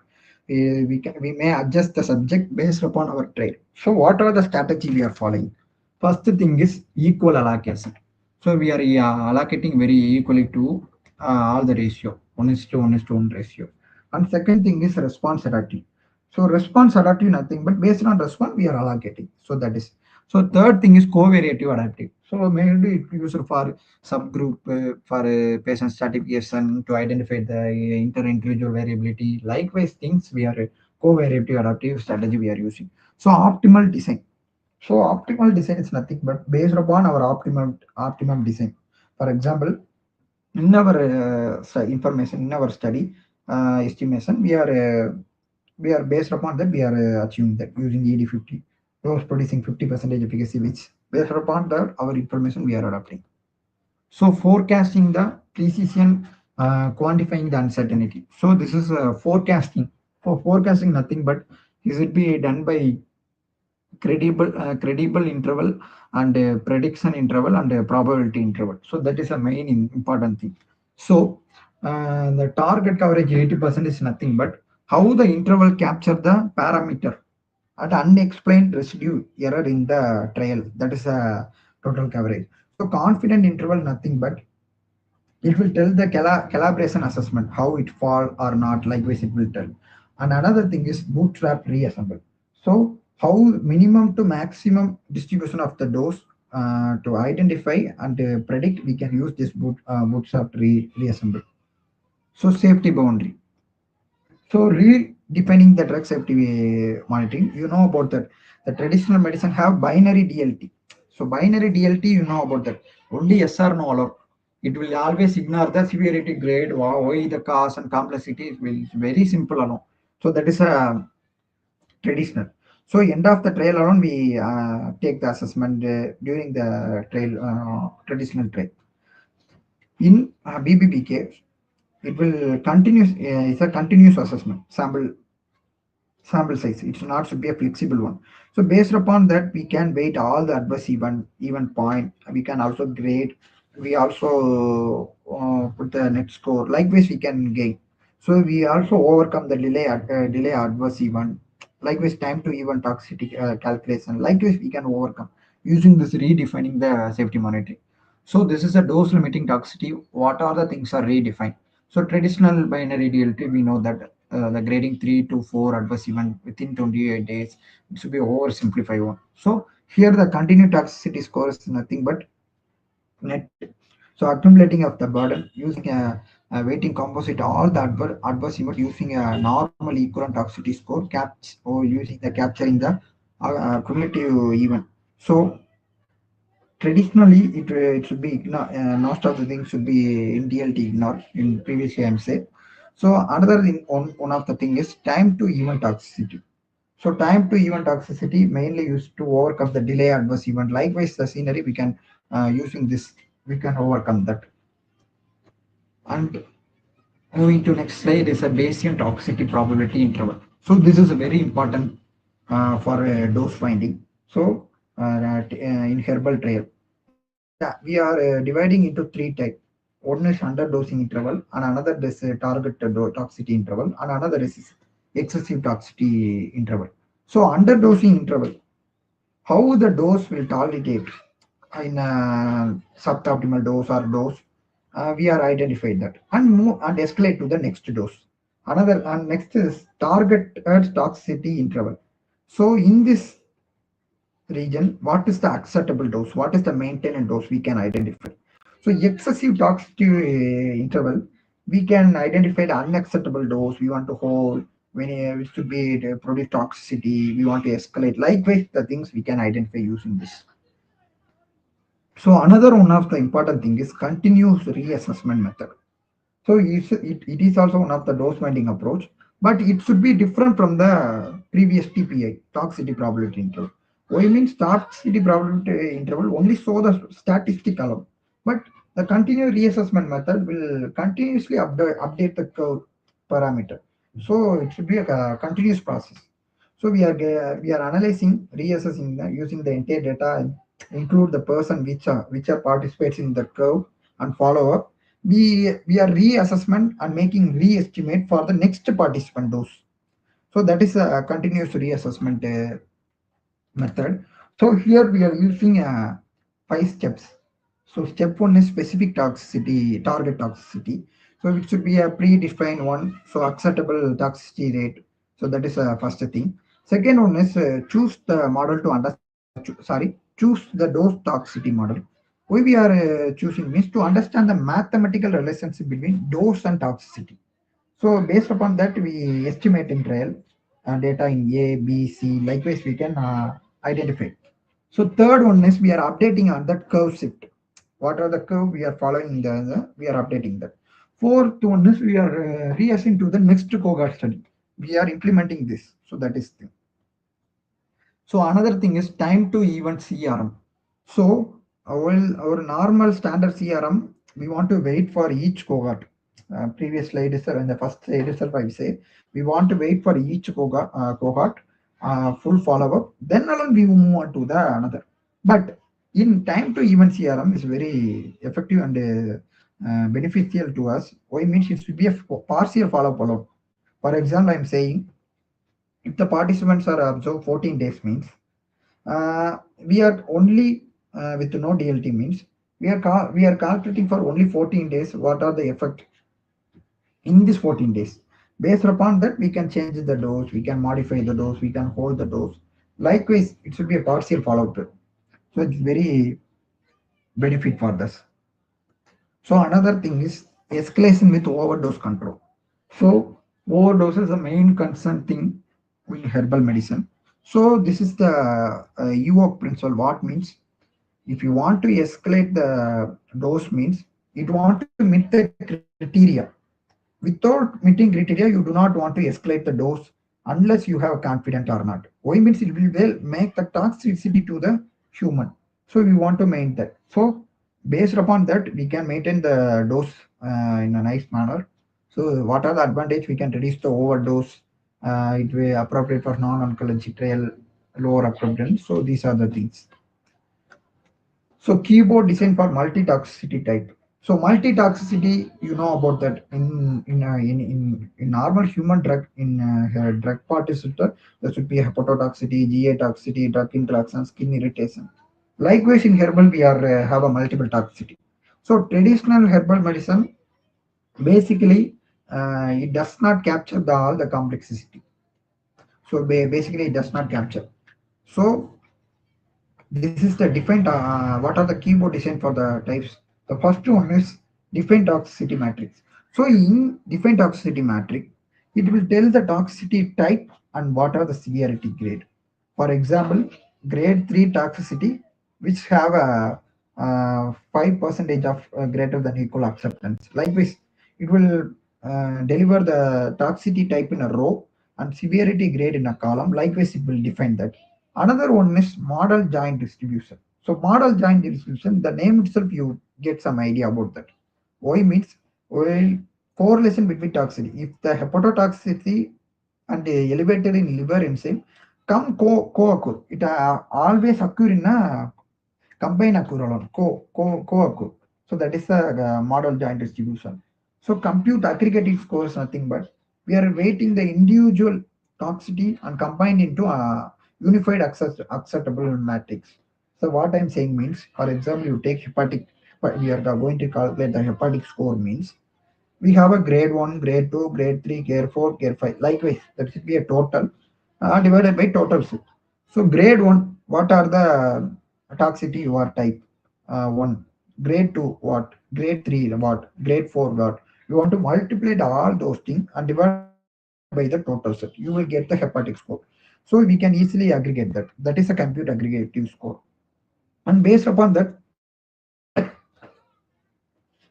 We may adjust the subject based upon our trade. So what are the strategy we are following? First thing is equal allocation. So we are allocating very equally to all the ratio, 1:1:1 ratio. And second thing is response adaptive. So response adaptive nothing but based on response we are allocating. So that is. So third thing is covariative adaptive. So mainly it used for subgroup for patient stratification to identify the inter-individual variability. Likewise, things we are covariative adaptive strategy we are using. So optimal design. So optimal design is nothing but based upon our optimum design. For example, in our information in our study estimation, we are based upon that we are achieving that using ED50. Those producing 50% efficacy, which based upon that our information we are adapting. So forecasting the precision, quantifying the uncertainty. So this is forecasting. For forecasting, nothing but this will be done by credible interval and prediction interval and probability interval. So that is a main important thing. So the target coverage 80% is nothing but how the interval capture the parameter at unexplained residue error in the trial. That is a total coverage. So confident interval nothing but it will tell the calibration assessment how it fall or not. Likewise it will tell. And another thing is bootstrap reassemble. So how minimum to maximum distribution of the dose to identify and predict, we can use this bootstrap reassemble. So safety boundary. So redefining the drug safety monitoring, you know about that. The traditional medicine have binary DLT. So binary DLT, you know about that. Only yes or no allowed. It will always ignore the severity grade, why the cause and complexity will very simple alone. So that is a traditional. So end of the trail alone, we take the assessment during the trail traditional trail. In BBBK, it will continuous. It's a continuous assessment sample size. It's not should be a flexible one. So based upon that, we can weight all the adverse even point. We can also grade. We also put the net score. Likewise, we can gain. So we also overcome the delay adverse event. Likewise, time to event toxicity calculation. Likewise, we can overcome using this redefining the safety monitoring. So this is a dose limiting toxicity. What are the things are redefined? So traditional binary DLT, we know that the grading 3 to 4 adverse event within 28 days, it should be oversimplified one. So here the continued toxicity score is nothing but net. So accumulating of the burden using a weighting composite all the adverse event using a normal equivalent toxicity score caps or using the capturing the cumulative event. So traditionally it should be most of the things should be in DLT ignored in previously I'm said. So another thing one of the thing is time to event toxicity. So time to event toxicity mainly used to overcome the delay adverse event. Likewise the scenery we can using this we can overcome that. And moving to next slide is a Bayesian toxicity probability interval. So this is a very important for dose finding. So in herbal trial, we are dividing into three types. One is underdosing interval, and another is target toxicity interval, and another is excessive toxicity interval. So underdosing interval, how the dose will tolerate in suboptimal dose or dose, we are identified that and move and escalate to the next dose. Another and next is target toxicity interval. So in this region, what is the acceptable dose? What is the maintenance dose we can identify? So excessive toxicity interval, we can identify the unacceptable dose we want to hold when it should be produce toxicity. We want to escalate. Likewise, the things we can identify using this. So another one of the important thing is continuous reassessment method. So it is also one of the dose finding approach. but it should be different from the previous TPI, toxicity probability interval. Why means toxicity probability interval only show the statistic column, but the continuous reassessment method will continuously update the curve parameter. So it should be a continuous process. So we are analyzing, reassessing using the entire data and include the person which are participates in the curve and follow up. We are reassessment and making re-estimate for the next participant dose. So that is a continuous reassessment method. So here we are using 5 steps. So step one is specific toxicity, target toxicity. So it should be a predefined one. So acceptable toxicity rate. So that is a first thing. Second one is choose the model to choose the dose toxicity model. Why we are choosing means to understand the mathematical relationship between dose and toxicity. So based upon that, we estimate in trial data in A, B, C. Likewise, we can identify. So third one is we are updating on that curve shift. What are the curve we are following? We are updating that. Fourth one is we are reassessing to the next cohort study. We are implementing this. So that is thing. So another thing is time to event CRM. So our normal standard CRM, we want to wait for each cohort. Previous slide itself, in the first slide itself, I say we want to wait for each cohort full follow up. Then alone we move on to the another. But in time to event CRM is very effective and beneficial to us. Why means it should be a partial follow up alone. For example, I'm saying if the participants are observed 14 days means we are only with no DLT means we are calculating for only 14 days what are the effect in this 14 days. Based upon that, we can change the dose, we can modify the dose, we can hold the dose. Likewise, it should be a partial follow-up. So it's very benefit for this. So another thing is escalation with overdose control. So overdose is the main concern thing in herbal medicine. So this is the UOC principle. What means if you want to escalate the dose means it want to meet the criteria. Without meeting criteria, you do not want to escalate the dose unless you have confident or not. Why means it will make the toxicity to the human. So we want to maintain that. So based upon that, we can maintain the dose in a nice manner. So what are the advantage? We can reduce the overdose. It will appropriate for non-oncology trial, lower appropriate. So these are the things. So keyboard design for multi-toxicity type. So multi-toxicity, you know about that in normal human drug drug participant, there should be hepatotoxicity, GA toxicity, drug interaction, skin irritation. Likewise, in herbal, we are have a multiple toxicity. So traditional herbal medicine basically it does not capture all the complexity. So basically, it does not capture. So this is the different what are the keyboard design for the types. The first one is different toxicity matrix. So in different toxicity matrix, it will tell the toxicity type and what are the severity grade. For example, grade 3 toxicity, which have a 5 percentage of greater than equal acceptance. Likewise, it will deliver the toxicity type in a row and severity grade in a column. Likewise, it will define that. Another one is model joint distribution. So model joint distribution, the name itself you get some idea about that. Y means well, correlation between toxicity. If the hepatotoxicity and elevated in liver enzyme come co-occur, it always occur in a combine occur alone, co-occur. So that is the model joint distribution. So compute aggregative score is nothing but we are weighting the individual toxicity and combined into a unified acceptable matrix. So what I'm saying means, for example, you take hepatic, we are going to calculate the hepatic score means we have a grade 1, grade 2, grade 3, grade 4, grade 5. Likewise, that should be a total divided by total. So grade 1, what are the toxicity you are type? 1. Grade 2, what? Grade 3, what? Grade 4, what? You want to multiply all those things and divide by the total set. You will get the hepatic score. So we can easily aggregate that. That is a compute aggregative score. And based upon that,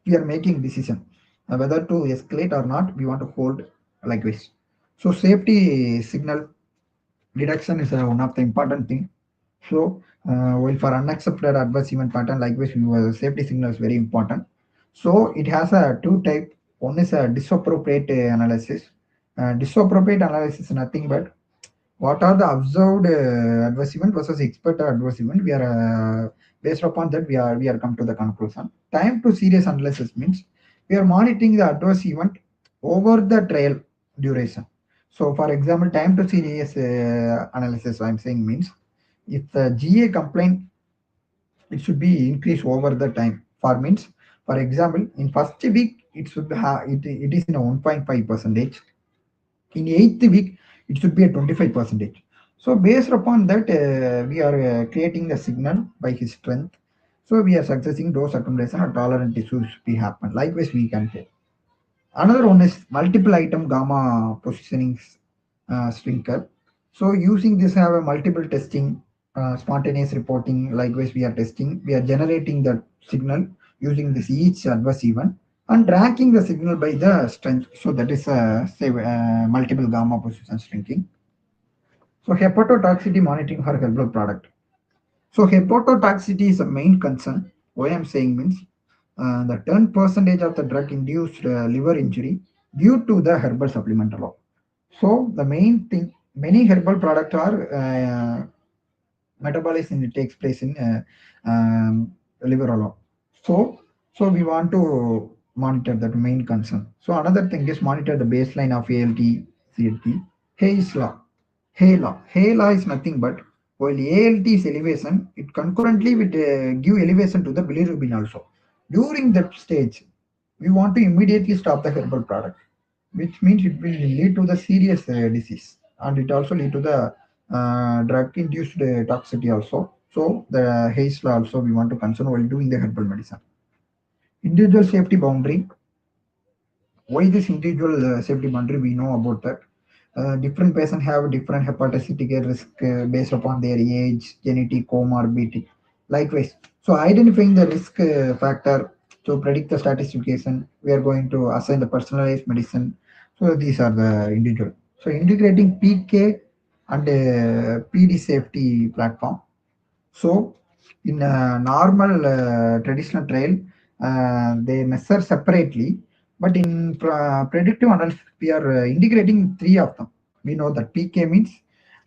we are making decision whether to escalate or not. We want to hold likewise. So safety signal detection is one of the important thing. So while for unaccepted adverse event pattern, likewise, safety signal is very important. So it has a two type. One is a disappropriate analysis. Disappropriate analysis is nothing but what are the observed adverse event versus expected adverse event. We are based upon that we are come to the conclusion. Time to serious analysis means we are monitoring the adverse event over the trial duration. So, for example, time to serious analysis I'm saying means if the GA complaint, it should be increased over the time. For means, for example, in first week it should it is in a 1.5 percentage. In eighth week it should be a 25 percentage. So based upon that we are creating the signal by his strength. So we are successing dose accumulation or tolerant issues be happen. Likewise we can take. Another one is multiple item gamma positioning shrinker. So using this have a multiple testing, spontaneous reporting. Likewise we are testing. We are generating the signal using this each adverse event and tracking the signal by the strength. So that is say multiple gamma position shrinking. So hepatotoxicity monitoring for herbal product. So hepatotoxicity is a main concern. What I'm saying means the 10 percentage of the drug induced liver injury due to the herbal supplement alone. So the main thing, many herbal products are metabolism it takes place in liver alone. So so we want to monitor that main concern. So another thing is monitor the baseline of ALT, CLT. Hayes law. Hay law is nothing but while ALT is elevation, it concurrently will give elevation to the bilirubin also. During that stage, we want to immediately stop the herbal product, which means it will lead to the serious disease and it also lead to the drug-induced toxicity also. So the Hayes law also we want to concern while doing the herbal medicine. Individual safety boundary. Why this individual safety boundary? We know about that. Different patients have different hepatocytic risk based upon their age, genetic comorbidity. Likewise, so identifying the risk factor to predict the stratification, we are going to assign the personalized medicine. So these are the individual. So integrating PK and PD safety platform. So, in a normal traditional trial, they measure separately, but in predictive analysis, we are integrating three of them. We know that PK means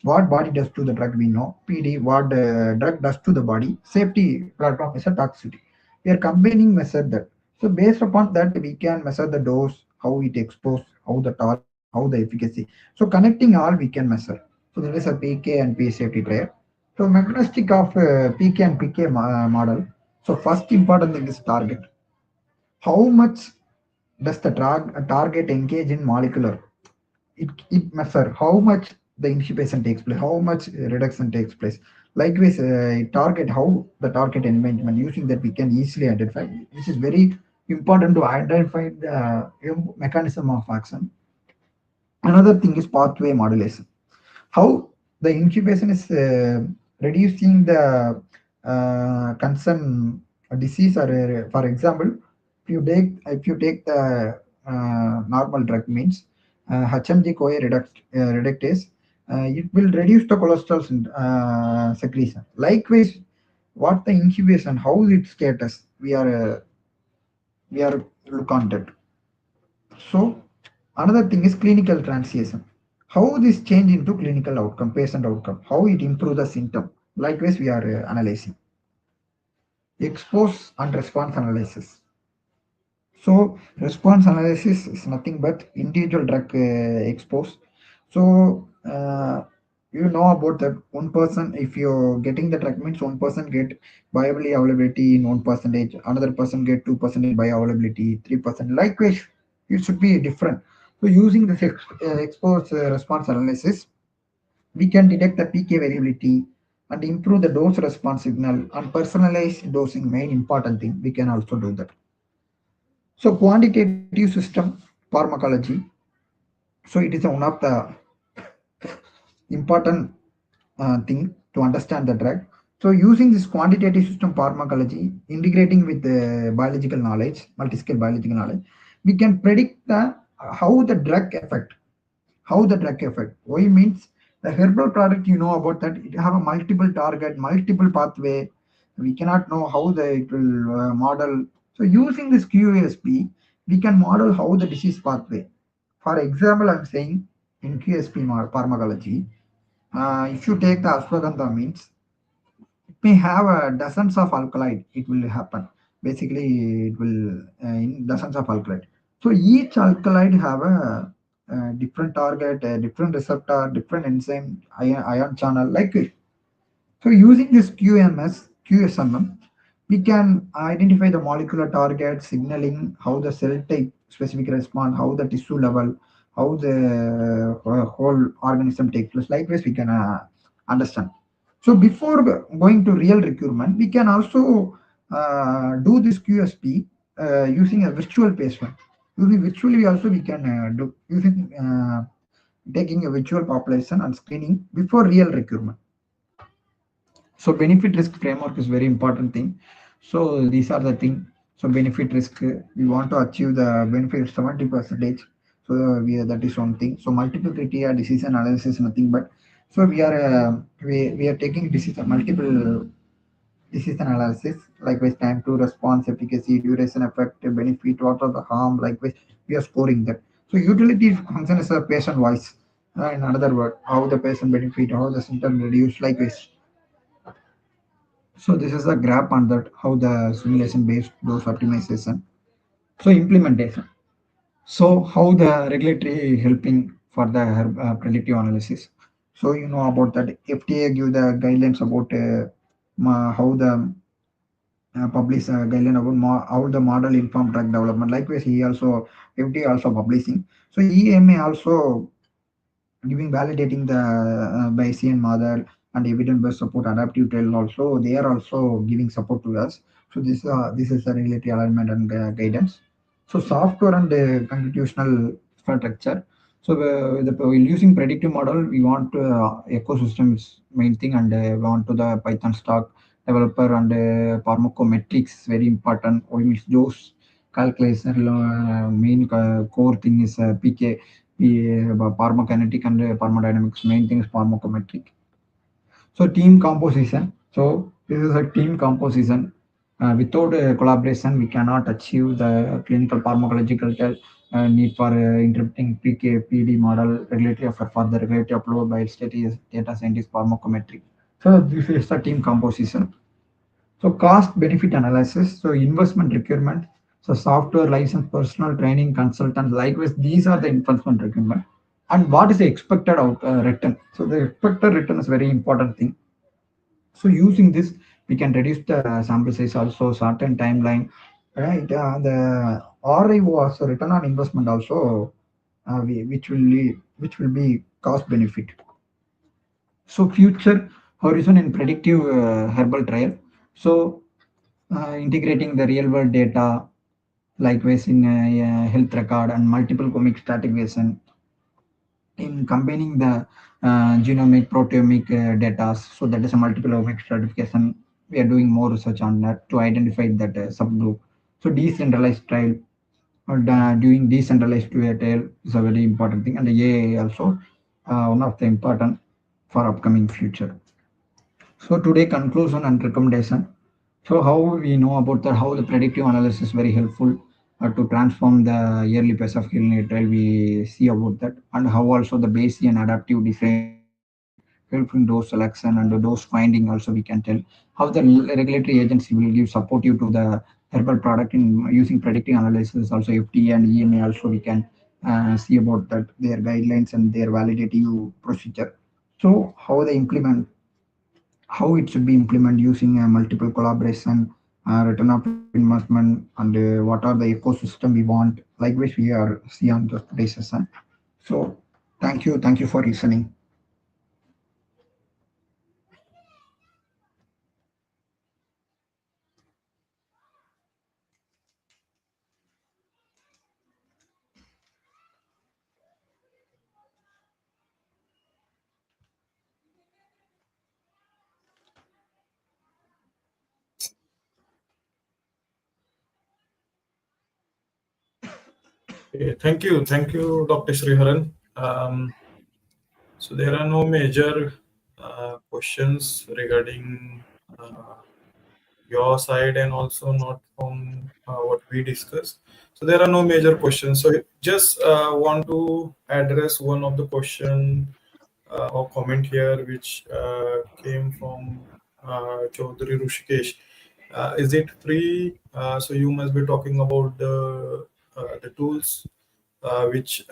what body does to the drug. We know PD what drug does to the body. Safety platform is a toxicity. We are combining measure that. So based upon that, we can measure the dose, how it exposes, how the tolerance, how the efficacy. So connecting all we can measure. So there is a PK and P safety trial. So mechanistic of PK and PK model. So first important thing is target. How much does the target engage in molecular? It measure how much the inhibition takes place, how much reduction takes place. Likewise, target how the target engagement. Using that we can easily identify. This is very important to identify the mechanism of action. Another thing is pathway modulation. How the incubation is reducing the concern disease or for example if you take the normal drug means HMG CoA reductase, it will reduce the cholesterol secretion. Likewise, what the incubation, how its status, we are look on that. So another thing is clinical translation. How this change into clinical outcome, patient outcome, how it improve the symptom. Likewise, we are analyzing. Expose and response analysis. So response analysis is nothing but individual drug expose. So you know about that one person, if you're getting the drug means one person get bioavailability in 1%, another person get 2% bioavailability, 3%. Likewise, it should be different. So using this expose response analysis, we can detect the PK variability and improve the dose response signal and personalized dosing. Main important thing, we can also do that. So quantitative system pharmacology. So it is one of the important thing to understand the drug. So using this quantitative system pharmacology, integrating with the biological knowledge, multi-scale biological knowledge, we can predict the how the drug effect, how the drug effect. Why means the herbal product, you know about that, it have a multiple target, multiple pathway. We cannot know how it will model. So using this QSP, we can model how the disease pathway. For example, I'm saying in QSP pharmacology, if you take the ashwagandha means it may have dozens of alkaloid. It will happen. Basically, it will in dozens of alkaloid. So each alkaloid have a different target, a different receptor, different enzyme, ion channel. Like so, using this QSMM, we can identify the molecular target, signaling how the cell type specific respond, how the tissue level, how the whole organism takes place. Likewise, we can understand. So, before going to real recruitment, we can also do this QSP using a virtual patient. Using virtually, we can do using taking a virtual population and screening before real recruitment. So benefit risk framework is very important thing. So these are the thing. So benefit risk, we want to achieve the benefit 70 percentage. So that is one thing. So multiple criteria disease analysis nothing but. So we are taking decision multiple disease analysis, likewise time to response, efficacy, duration, effect, benefit, what are the harm, likewise we are scoring that. So utility function is a patient voice. In another word, how the patient benefit, how the symptom reduce, likewise. So this is a graph on that how the simulation based dose optimization. So implementation. So how the regulatory helping for the predictive analysis. So you know about that FDA give the guidelines about how the publish guideline about how the model informed drug development. Likewise, he also FDA also publishing. So EMA also giving validating the Bayesian model and evidence-based support adaptive trail also they are also giving support to us. So this is the regulatory alignment and guidance. So software and computational infrastructure. So while using predictive model, we want ecosystems main thing and we want to the Python stack developer and pharmacometrics very important. We means those calculation main core thing is PK pharmacokinetic and pharmacodynamics. Main thing is pharmacometric. So team composition. So this is a team composition. Without collaboration, we cannot achieve the clinical pharmacological need for interpreting PK, PD model, regulatory effort for the regulatory upload by status, data scientist, pharmacometric. So this is the team composition. So cost benefit analysis. So investment requirement. So software license, personal training, consultant. Likewise, these are the investment requirement. And what is the expected return? So the expected return is very important thing. So using this, we can reduce the sample size also, certain timeline, right? The ROI was return on investment also, which will be cost benefit. So future horizon in predictive herbal trial. So integrating the real world data, likewise in health record and multiple omic stratification in combining the genomic proteomic data. So that is a multiple omic stratification. We are doing more research on that to identify that subgroup. So decentralized trial or doing decentralized trial is a very important thing, and the AI also one of the important for upcoming future. So today conclusion and recommendation. So how we know about that, how the predictive analysis is very helpful to transform the yearly pace of clinical trial. We see about that, and how also the Bayesian and adaptive design help in dose selection and the dose finding. Also, we can tell how the regulatory agency will give supportive to the herbal product in using predictive analysis. Also, FDA and EMA also we can see about that their guidelines and their validative procedure. So how they implement, how it should be implemented using a multiple collaboration, return of investment, and what are the ecosystem we want. Likewise, we are see on the today's session. So, thank you for listening. Okay, thank you, Dr. Sriharan. So there are no major questions regarding your side, and also not from what we discussed. So there are no major questions. So just want to address one of the question or comment here, which came from Chaudhary Rushikesh. Is it free? So you must be talking about the tools which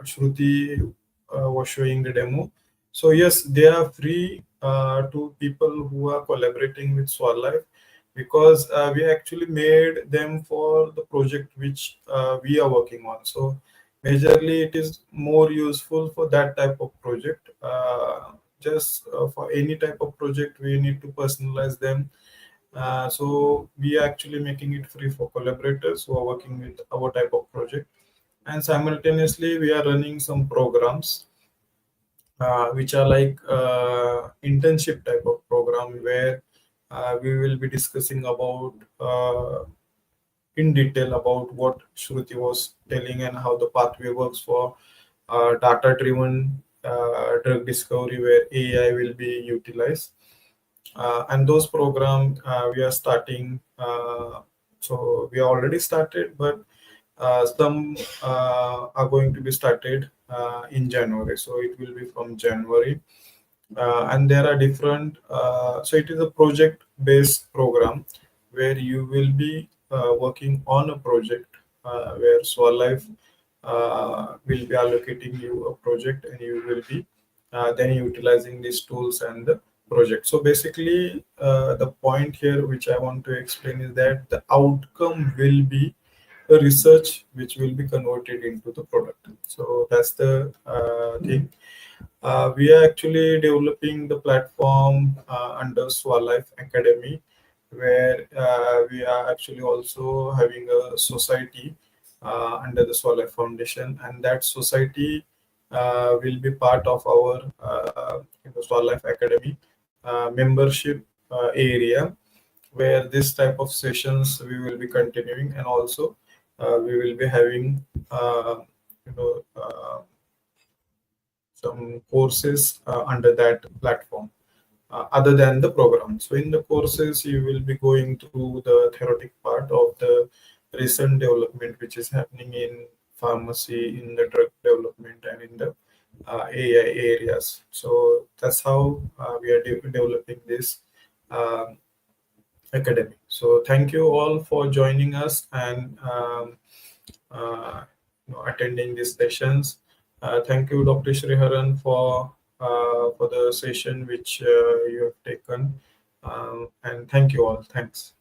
Shruti was showing the demo. So yes, they are free to people who are collaborating with Swirlife, because we actually made them for the project which we are working on. So majorly it is more useful for that type of project. Just for any type of project, we need to personalize them. So we are actually making it free for collaborators who are working with our type of project, and simultaneously we are running some programs which are like internship type of program, where we will be discussing about in detail about what Shruti was telling, and how the pathway works for data driven drug discovery, where AI will be utilized. And those programs we are starting, so we already started, but some are going to be started in January. So it will be from January. And there are different, so it is a project based program, where you will be working on a project, where Swalife will be allocating you a project, and you will be then utilizing these tools and the project. So basically, the point here which I want to explain is that the outcome will be a research which will be converted into the product. So that's the thing. We are actually developing the platform under Swalife Academy, where we are actually also having a society under the Swalife Foundation, and that society will be part of our Swalife Academy membership area, where this type of sessions we will be continuing, and also we will be having you know some courses under that platform other than the program. So in the courses, you will be going through the theoretic part of the recent development which is happening in pharmacy, in the drug development, and in the AI areas. So that's how we are developing this um, academy. So thank you all for joining us, and uh, attending these sessions. Thank you, Dr. Sriharan, for the session which you have taken, and thank you all. Thanks.